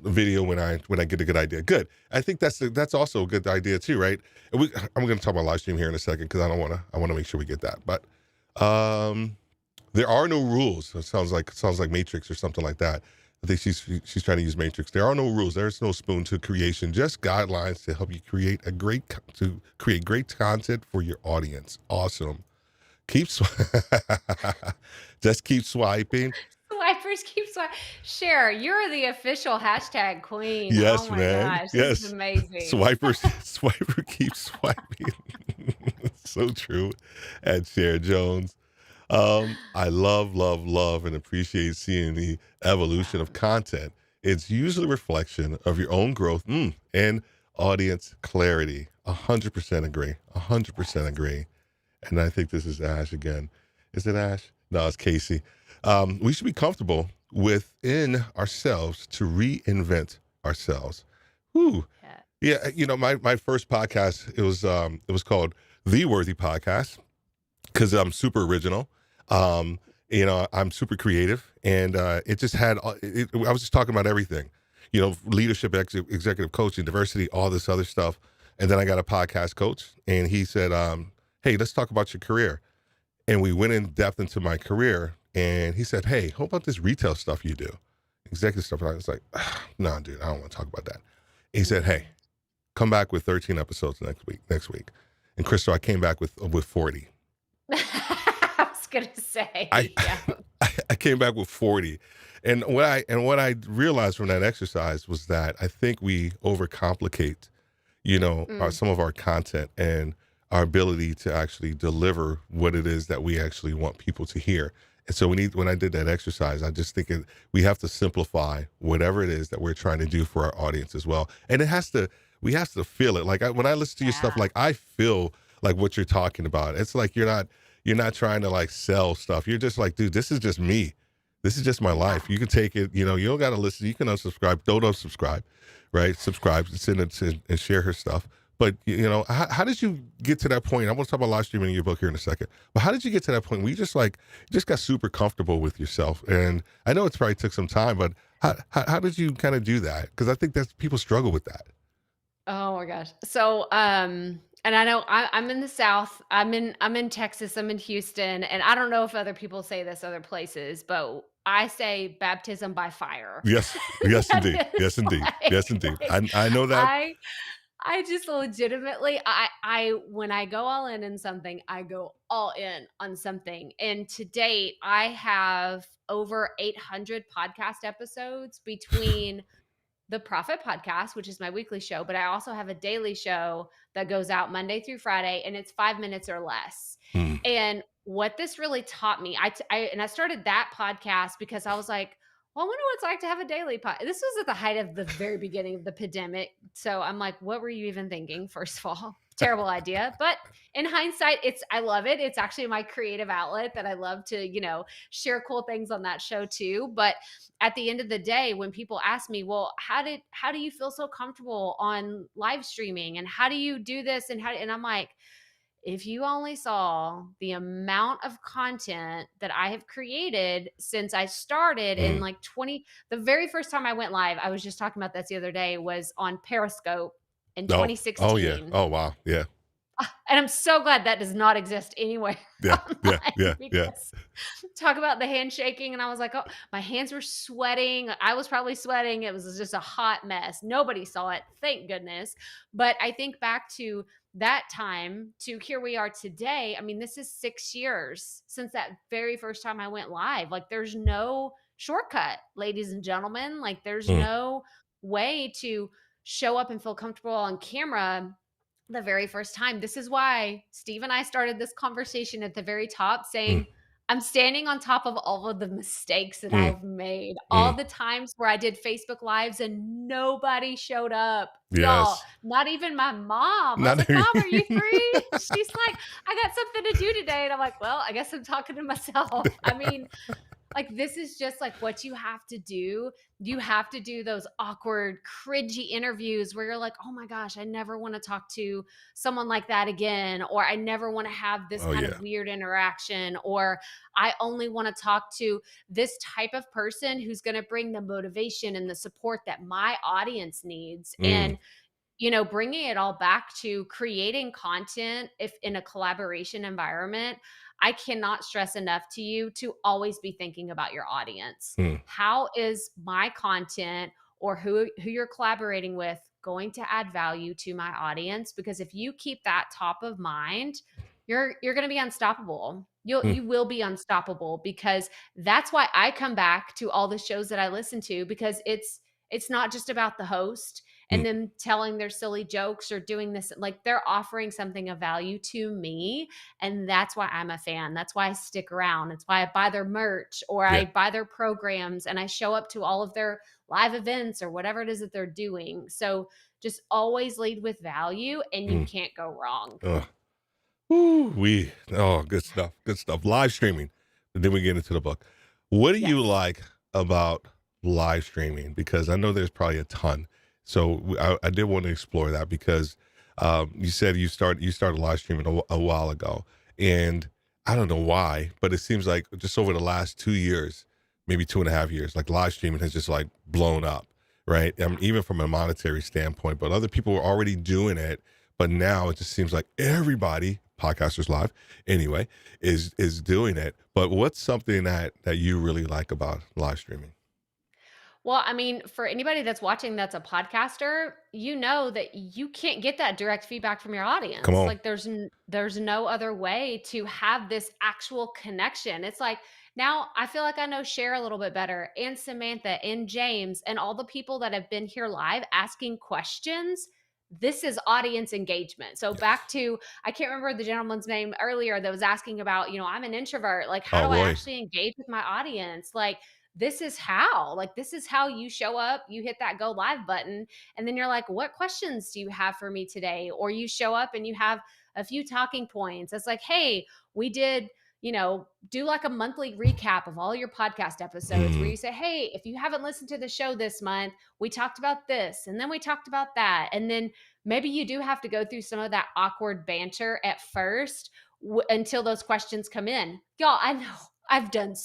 video when I get a good idea. Good. I think that's also a good idea too, right? I'm going to talk about live stream here in a second, because I want to make sure we get that. But there are no rules. It sounds like Matrix or something like that. I think she's trying to use Matrix. There are no rules. There's no spoon to creation. Just guidelines to help you create great content for your audience. Awesome. Just keep swiping. Swipers keep swiping. Cher, you're the official hashtag queen. Yes, Oh my man. gosh, this is Yes. amazing. Swiper keeps swiping. So true. And Cher Jones. I love, and appreciate seeing the evolution of content. It's usually a reflection of your own growth and audience clarity. 100% agree. 100% agree. And I think this is Ash again. Is it Ash? No, it's Casey. We should be comfortable within ourselves to reinvent ourselves. Whew. Yeah, my first podcast, it was called The Worthy Podcast because I'm super original. I'm super creative, and it just had. I was just talking about everything, leadership, executive coaching, diversity, all this other stuff. And then I got a podcast coach, and he said, "Hey, let's talk about your career." And we went in depth into my career, and he said, "Hey, how about this retail stuff you do, executive stuff?" And I was like, "No, dude, I don't want to talk about that." And he said, "Hey, come back with 13 episodes next week." And Krystal, I came back with 40. I was gonna say, I came back with 40. And what I realized from that exercise was that I think we overcomplicate, some of our content and our ability to actually deliver what it is that we actually want people to hear. And so when I did that exercise, I just think we have to simplify whatever it is that we're trying to do for our audience as well. And we have to feel it. Like when I listen to your stuff, like I feel like what you're talking about. It's like you're not trying to like sell stuff. You're just like, dude, this is just me. This is just my life. You can take it, you don't got to listen. You can unsubscribe. Don't unsubscribe, right? Subscribe, send it and share her stuff. But, how did you get to that point? I want to talk about live streaming in your book here in a second. But how did you get to that point where you just got super comfortable with yourself? And I know it's probably took some time, but how did you kind of do that? Because I think that people struggle with that. Oh my gosh. So, and I know I'm in the South. I'm in Texas. I'm in Houston, and I don't know if other people say this other places, but I say baptism by fire. Yes, indeed. Yes, indeed. Yes, indeed. I know that. I just legitimately, when I go all in something, I go all in on something. And to date, I have over 800 podcast episodes between the Proffitt Podcast, which is my weekly show, but I also have a daily show that goes out Monday through Friday, and it's 5 minutes or less. And what this really taught me, I started that podcast because I was like, well, I wonder what it's like to have a daily podcast. This was at the height of the very beginning of the pandemic. So I'm like, what were you even thinking? First of all, terrible idea. But in hindsight, I love it. It's actually my creative outlet that I love to, share cool things on that show too. But at the end of the day, when people ask me, well, how do you feel so comfortable on live streaming? And how do you do this? And I'm like, if you only saw the amount of content that I have created since I started in the very first time I went live, I was just talking about this the other day, was on Periscope in 2016. Oh yeah. Oh wow. Yeah. And I'm so glad that does not exist anywhere. Yeah. Talk about the handshaking. And I was like, oh, my hands were sweating. I was probably sweating. It was just a hot mess. Nobody saw it. Thank goodness. But I think back to that time to here we are today. I mean, this is 6 years since that very first time I went live. Like there's no shortcut, ladies and gentlemen. Like there's no way to show up and feel comfortable on camera the very first time. This is why Steve and I started this conversation at the very top saying, I'm standing on top of all of the mistakes that I've made, all the times where I did Facebook Lives and nobody showed up. Yes. Y'all, not even my mom. I was like, Mom, are you free? She's like, I got something to do today. And I'm like, well, I guess I'm talking to myself. I mean, like, this is just like what you have to do. You have to do those awkward, cringy interviews where you're like, oh my gosh, I never want to talk to someone like that again. Or I never want to have this kind of weird interaction. Or I only want to talk to this type of person who's going to bring the motivation and the support that my audience needs. And bringing it all back to creating content if in a collaboration environment. I cannot stress enough to you to always be thinking about your audience. Hmm. How is my content or who you're collaborating with going to add value to my audience? Because if you keep that top of mind, you're going to be unstoppable. You will be unstoppable, because that's why I come back to all the shows that I listen to, because it's not just about the host and them telling their silly jokes or doing this. Like, they're offering something of value to me. And that's why I'm a fan. That's why I stick around. It's why I buy their merch, or I buy their programs, and I show up to all of their live events or whatever it is that they're doing. So just always lead with value, and you can't go wrong. Good stuff. Good stuff. Live streaming. And then we get into the book. What do you like about live streaming? Because I know there's probably a ton. So I did want to explore that, because you said you started live streaming a while ago, and I don't know why, but it seems like just over the last 2 years, maybe 2.5 years, like live streaming has just like blown up, right? I mean, even from a monetary standpoint, but other people were already doing it, but now it just seems like everybody, Podcasters Live anyway, is doing it. But what's something that you really like about live streaming? Well, I mean, for anybody that's watching that's a podcaster, you know that you can't get that direct feedback from your audience. Come on. Like, there's no other way to have this actual connection. It's like, now I feel like I know Cher a little bit better, and Samantha and James and all the people that have been here live asking questions. This is audience engagement. So back to, I can't remember the gentleman's name earlier that was asking about, I'm an introvert. Like, how do I actually engage with my audience? Like, this is how you show up. You hit that go live button, and then you're like, what questions do you have for me today? Or you show up and you have a few talking points. It's like, hey, we did, do like a monthly recap of all your podcast episodes where you say, hey, if you haven't listened to the show this month, we talked about this, and then we talked about that. And then maybe you do have to go through some of that awkward banter at first until those questions come in. Y'all, I know I've done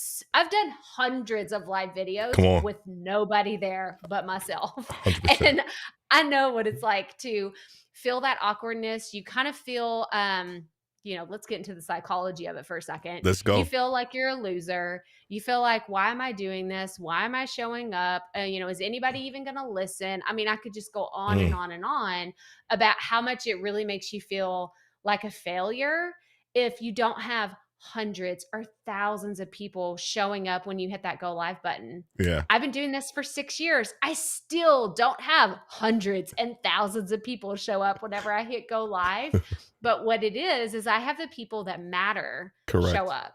hundreds of live videos with nobody there but myself. 100%. And I know what it's like to feel that awkwardness. You kind of feel, let's get into the psychology of it for a second. Let's go. You feel like you're a loser. You feel like, why am I doing this? Why am I showing up? Is anybody even going to listen? I mean, I could just go on and on and on about how much it really makes you feel like a failure if you don't have hundreds or thousands of people showing up when you hit that go live button. Yeah. I've been doing this for 6 years. I still don't have hundreds and thousands of people show up whenever I hit go live. But what it is I have the people that matter show up.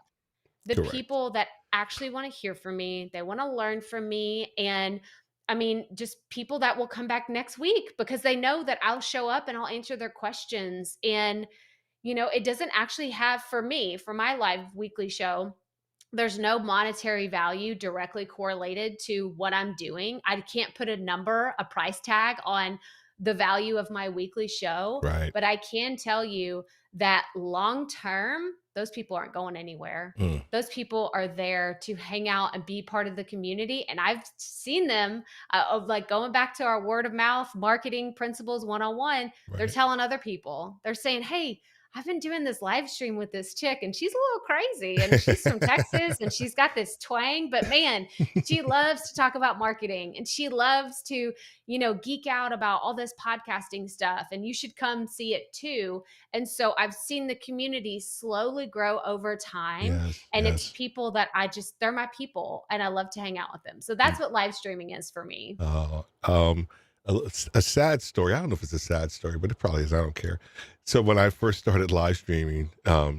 The people that actually want to hear from me. They want to learn from me. And I mean, just people that will come back next week because they know that I'll show up and I'll answer their questions. And it doesn't actually have, for me, for my live weekly show, there's no monetary value directly correlated to what I'm doing. I can't put a number, a price tag on the value of my weekly show. Right. But I can tell you that long term, those people aren't going anywhere. Those people are there to hang out and be part of the community. And I've seen them of like going back to our word of mouth marketing principles 101. They're telling other people, they're saying, hey, I've been doing this live stream with this chick and she's a little crazy and she's from Texas and she's got this twang, but man, she loves to talk about marketing and she loves to, geek out about all this podcasting stuff, and you should come see it too. And so I've seen the community slowly grow over time. It's people that they're my people and I love to hang out with them. So that's what live streaming is for me. A sad story. I don't know if it's a sad story, but it probably is. I don't care. So when I first started live streaming,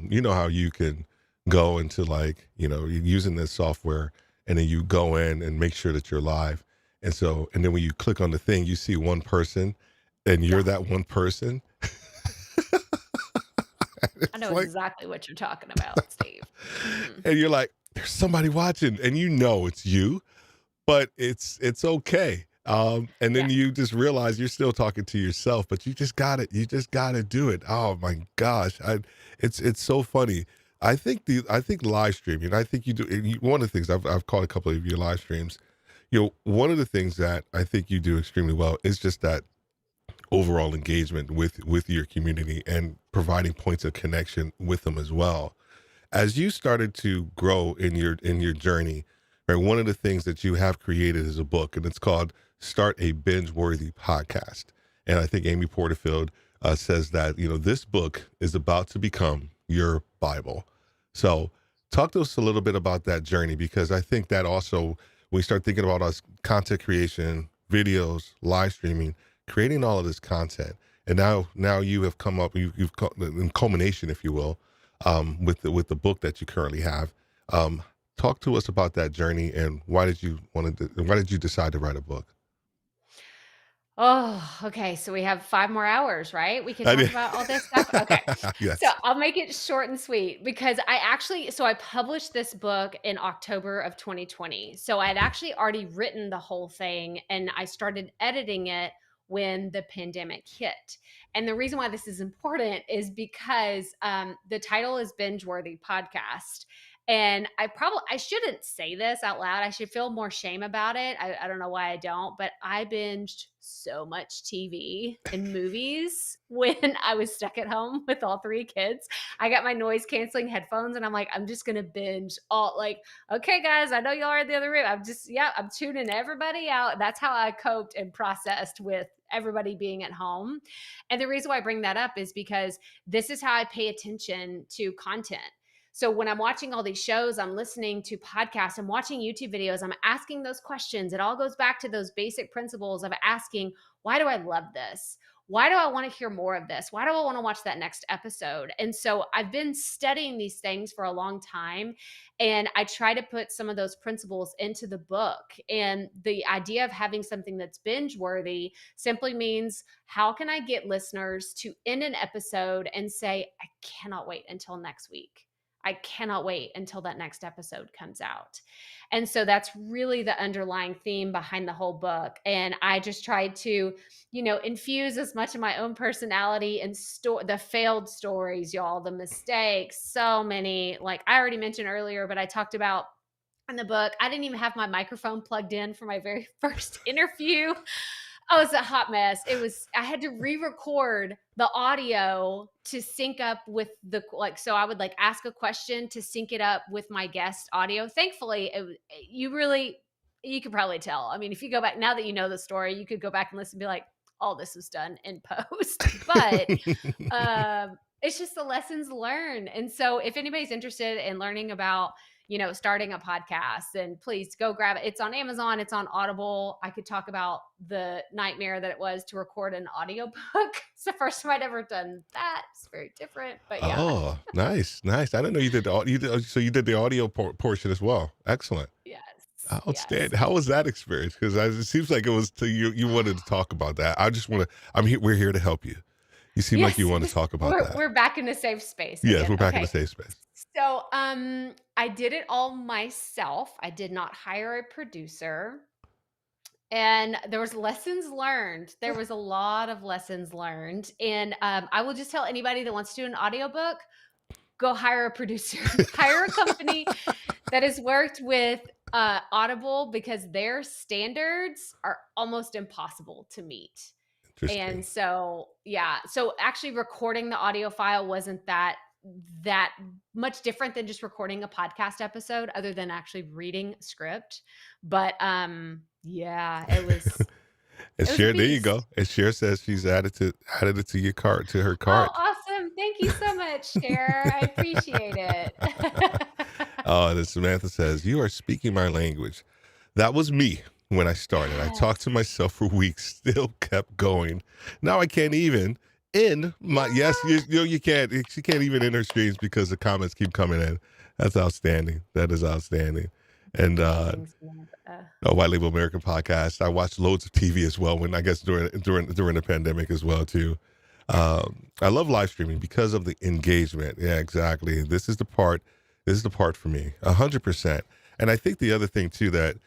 you know how you can go into using this software and then you go in and make sure that you're live. And then when you click on the thing, you see one person and you're that one person. I know exactly what you're talking about, Steve. And you're like, there's somebody watching and it's you, but it's okay. And then you just realize you're still talking to yourself, but you just got it. You just got to do it. Oh my gosh. It's so funny. I think live streaming, I think you do. One of the things I've caught a couple of your live streams, one of the things that I think you do extremely well is just that overall engagement with your community and providing points of connection with them as well. As you started to grow in your journey, right, one of the things that you have created is a book, and it's called Start a Binge-Worthy Podcast. And I think Amy Porterfield says that, this book is about to become your Bible. So talk to us a little bit about that journey, because I think that also, when we start thinking about us content creation, videos, live streaming, creating all of this content, and now you have come up, you've come in culmination, if you will, with the book that you currently have. Talk to us about that journey, and why did you decide to write a book? Oh, okay. So we have 5 more hours, right? We can I talk did. about all this stuff? Okay. Yes. So I'll make it short and sweet, because I published this book in October of 2020. So I had actually already written the whole thing, and I started editing it when the pandemic hit. And the reason why this is important is because the title is Binge Worthy Podcast. And I shouldn't say this out loud. I should feel more shame about it. I don't know why I don't, but I binged so much TV and movies when I was stuck at home with all 3 kids. I got my noise canceling headphones, and I'm like, I'm just going to binge all, like, okay, guys, I know y'all are in the other room. I'm tuning everybody out. That's how I coped and processed with everybody being at home. And the reason why I bring that up is because this is how I pay attention to content. So when I'm watching all these shows, I'm listening to podcasts, I'm watching YouTube videos, I'm asking those questions. It all goes back to those basic principles of asking, why do I love this? Why do I want to hear more of this? Why do I want to watch that next episode? And so I've been studying these things for a long time, and I try to put some of those principles into the book. And the idea of having something that's binge worthy simply means, how can I get listeners to end an episode and say, I cannot wait until next week? I cannot wait until that next episode comes out. And so that's really the underlying theme behind the whole book. And I just tried to, infuse as much of my own personality and the failed stories, y'all, the mistakes, so many, like I already mentioned earlier, but I talked about in the book, I didn't even have my microphone plugged in for my very first interview. Oh, it's a hot mess. I had to re-record the audio to sync up with so I would ask a question to sync it up with my guest audio. Thankfully, you could probably tell. I mean, if you go back, now that you know the story, you could go back and listen and be like, all this was done in post. But it's just the lessons learned. And so if anybody's interested in learning about starting a podcast, then please go grab it. It's on Amazon. It's on Audible. I could talk about the nightmare that it was to record an audiobook. It's the first time I'd ever done that. It's very different, but yeah. Oh, nice. I didn't know you did so you did the audio portion as well. Excellent. Yes. Outstanding. Yes. How was that experience? Because it seems like it was you wanted to talk about that. I just want to. We're here to help you. You seem like you want to talk about that. We're back in a safe space. Yes, again. we're back in a safe space. So, I did it all myself. I did not hire a producer. And there was lessons learned. There was a lot of lessons learned. And I will just tell anybody that wants to do an audiobook, go hire a producer. Hire a company that has worked with Audible, because their standards are almost impossible to meet. And so, yeah. So actually recording the audio file wasn't that much different than just recording a podcast episode, other than actually reading a script. But yeah, it was. And Cher, there you go. And Cher says she's added it to your cart, to her cart. Oh, awesome. Thank you so much, Cher. I appreciate it. And Samantha says, you are speaking my language. That was me when I started. Yes. I talked to myself for weeks, still kept going. Now I can't even end my, yes, you can't, she can't even end her streams because the comments keep coming in. That's outstanding. That is outstanding. And White Label American Podcast. I watched loads of TV as well, when I guess during the pandemic as well too. I love live streaming because of the engagement. Yeah, exactly. This is the part for me, 100%. And I think the other thing too that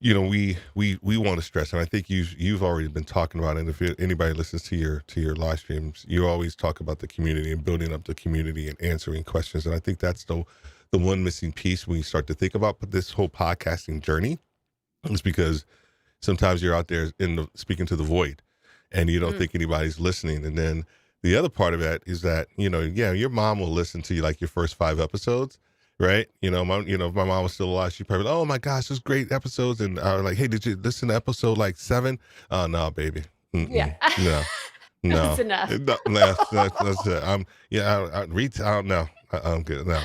we want to stress, and I think you've already been talking about it. And if anybody listens to your live streams, you always talk about the community and building up the community and answering questions. And I think that's the one missing piece when you start to think about this whole podcasting journey, is because sometimes you're out there speaking to the void, and you don't think anybody's listening. And then the other part of that is that, yeah, your mom will listen to you like your first 5 episodes, right? If my mom was still alive, she'd probably, oh my gosh, those great episodes. And I was like, hey, did you listen to episode like 7? Oh, no, baby. Yeah. No, That's no. enough. That's it. I don't know. I'm good. No,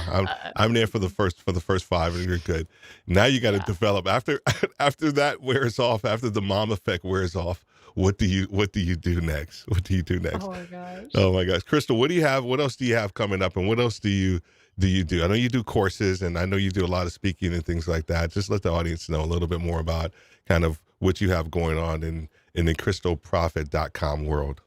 I'm there for the first 5, and you're good. Now you got to develop after that wears off, after the mom effect wears off. What do you do next? What do you do next? Oh my gosh. Oh my gosh, Krystal, what do you have? What else do you have coming up, and what else do you do? I know you do courses, and I know you do a lot of speaking and things like that. Just let the audience know a little bit more about kind of what you have going on in the KrystalProffitt.com world.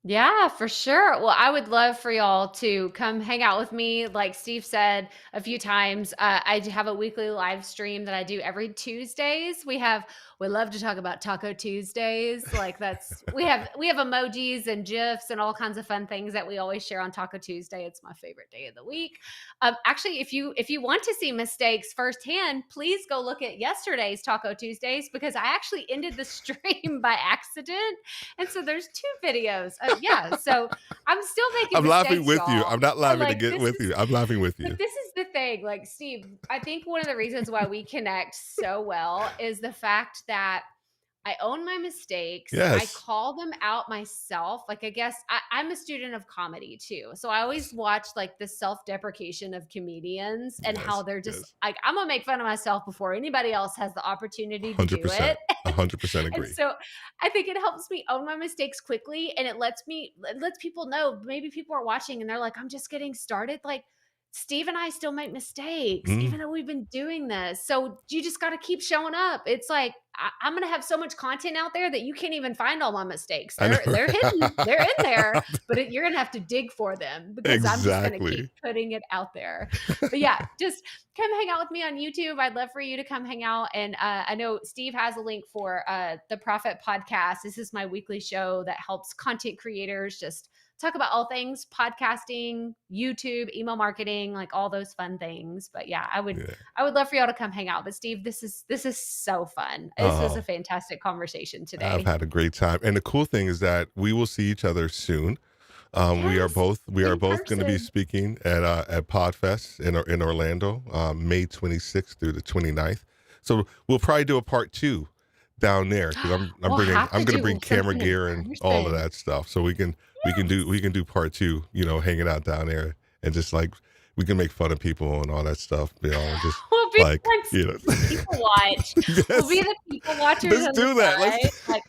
Yeah, for sure. Well, I would love for y'all to come hang out with me. Like Steve said a few times, I do have a weekly live stream that I do every Tuesdays. We love to talk about Taco Tuesdays. Like we have emojis and GIFs and all kinds of fun things that we always share on Taco Tuesday. It's my favorite day of the week. Actually, if you want to see mistakes firsthand, please go look at yesterday's Taco Tuesdays, because I actually ended the stream by accident. And so there's 2 videos. So I'm still making I'm mistakes, laughing with you. y'all. I'm not laughing to Like, get with you. I'm laughing with you. But this is the thing, like, Steve, I think one of the reasons why we connect so well is the fact that I own my mistakes. Yes. I call them out myself. Like, I guess I'm a student of comedy too. So I always watch like the self-deprecation of comedians and how they're just like, I'm gonna make fun of myself before anybody else has the opportunity to do it. 100% agree. And so I think it helps me own my mistakes quickly, and it lets people know, maybe people are watching and they're like, I'm just getting started. Like, Steve and I still make mistakes, even though we've been doing this. So you just got to keep showing up. It's like, I'm going to have so much content out there that you can't even find all my mistakes. They're hidden. They're in there, but you're going to have to dig for them, because I'm just going to keep putting it out there. But yeah, just come hang out with me on YouTube. I'd love for you to come hang out. And I know Steve has a link for the Proffitt Podcast. This is my weekly show that helps content creators just talk about all things podcasting, YouTube, email marketing, like all those fun things. But yeah, I would love for y'all to come hang out. But Steve, this is so fun. This was a fantastic conversation today. I've had a great time. And the cool thing is that we will see each other soon. We are both going to be speaking at Podfest in Orlando, May 26th through the 29th. So we'll probably do a part 2 down there, because I'm going to bring camera gear and all of that stuff, so we can do part 2, hanging out down there, and just like we can make fun of people and all that stuff, just we'll be like people watch. Yes. We'll be the people watchers. Let's do that. Like,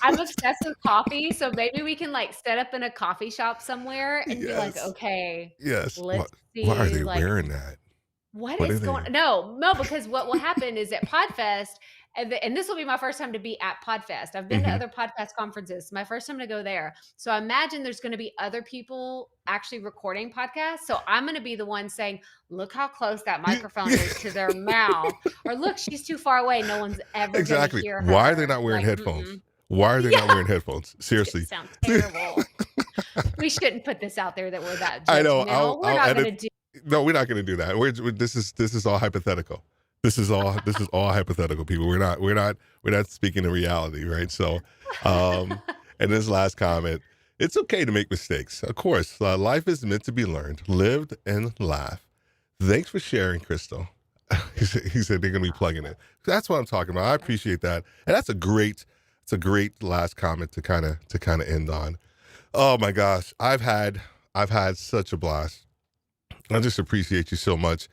I'm obsessed with coffee, so maybe we can like set up in a coffee shop somewhere and be like, okay, let's see. Why are they wearing that? What is going on? No, because what will happen is at Podfest, and this will be my first time to be at Podfest. I've been to other podcast conferences. My first time to go there. So I imagine there's going to be other people actually recording podcasts. So I'm going to be the one saying, look how close that microphone is to their mouth. Or look, she's too far away. No one's ever going to hear her. Why are they not wearing headphones? Why are they not wearing headphones? Seriously. It sounds terrible. We shouldn't put this out there that we're that judgmental. I know. We're not going to do. No, we're not going to do that. This is all hypothetical. This is all hypothetical, people. We're not speaking in reality, right? So, and this last comment, it's okay to make mistakes. Of course, life is meant to be learned, lived, and laughed. Thanks for sharing, Krystal. He said they're going to be plugging it. That's what I'm talking about. I appreciate that, and it's a great last comment to kind of end on. Oh my gosh, I've had such a blast. I just appreciate you so much.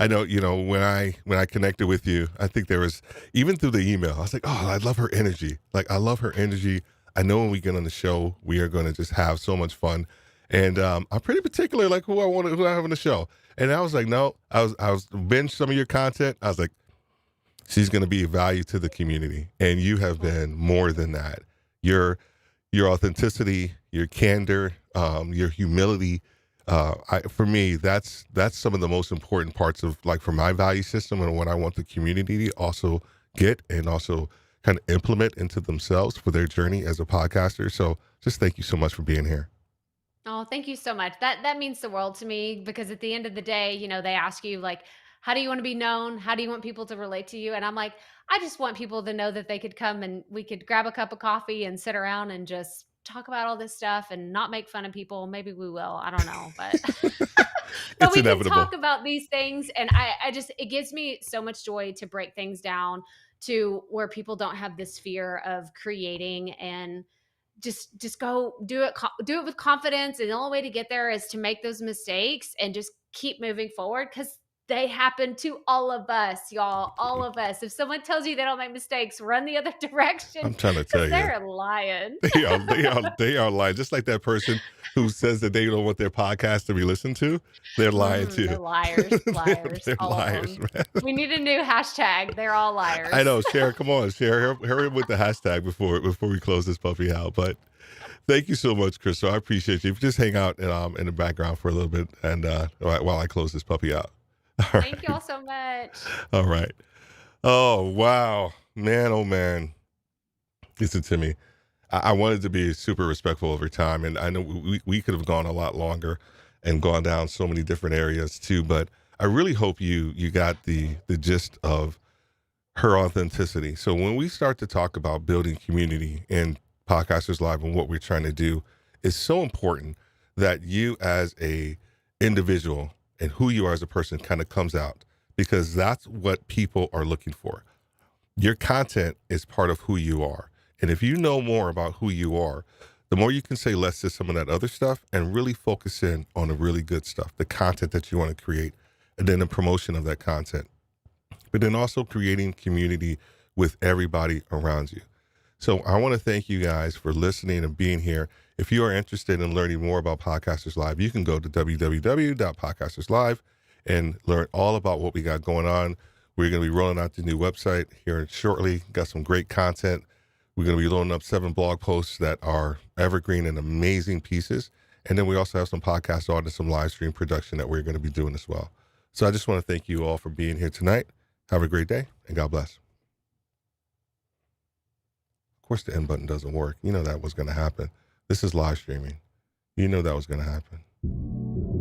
I know, when I connected with you, I think there was, even through the email, I was like, oh, I love her energy. Like, I love her energy. I know when we get on the show, we are going to just have so much fun. And I'm pretty particular, like who I have on the show. And I was like, no, I was binge some of your content. I was like, she's going to be of value to the community. And you have been more than that. Your authenticity, your candor, your humility, for me, that's some of the most important parts of, like, for my value system, and what I want the community to also get and also kind of implement into themselves for their journey as a podcaster. So just thank you so much for being here. Oh, thank you so much. That means the world to me, because at the end of the day, they ask you, like, how do you want to be known? How do you want people to relate to you? And I'm like, I just want people to know that they could come and we could grab a cup of coffee and sit around and just talk about all this stuff and not make fun of people. Maybe we will. I don't know, but but It's we can inevitable. talk about these things. And I just, it gives me so much joy to break things down to where people don't have this fear of creating, and just go do it with confidence. And the only way to get there is to make those mistakes and just keep moving forward, because they happen to all of us, y'all, all of us. If someone tells you they don't make mistakes, run the other direction, I'm trying to tell because you. they're lying. They are lying. Just like that person who says that they don't want their podcast to be listened to. They're lying too. They're liars. They're All liars, of them. man. We need a new hashtag. They're all liars. I know. Share, come on, share. Hurry up with the hashtag before we close this puppy out. But thank you so much, Krystal. I appreciate you. Just hang out in the background for a little bit, and while I close this puppy out. Thank y'all so much. All right. Oh wow, man. Oh man. Listen to me. I wanted to be super respectful of her time, and I know we could have gone a lot longer and gone down so many different areas too. But I really hope you got the gist of her authenticity. So when we start to talk about building community in Podcasters Live and what we're trying to do, it's so important that you as a individual and who you are as a person kind of comes out, because that's what people are looking for. Your content is part of who you are. And if you know more about who you are, the more you can say less to some of that other stuff and really focus in on the really good stuff, the content that you want to create, and then the promotion of that content. But then also creating community with everybody around you. So I want to thank you guys for listening and being here. If you are interested in learning more about Podcasters Live, you can go to www.podcasterslive and learn all about what we got going on. We're going to be rolling out the new website here shortly. Got some great content. We're going to be loading up 7 blog posts that are evergreen and amazing pieces. And then we also have some podcast audio and some live stream production that we're going to be doing as well. So I just want to thank you all for being here tonight. Have a great day, and God bless. Of course, the end button doesn't work. You know that was going to happen. This is live streaming. You know that was going to happen.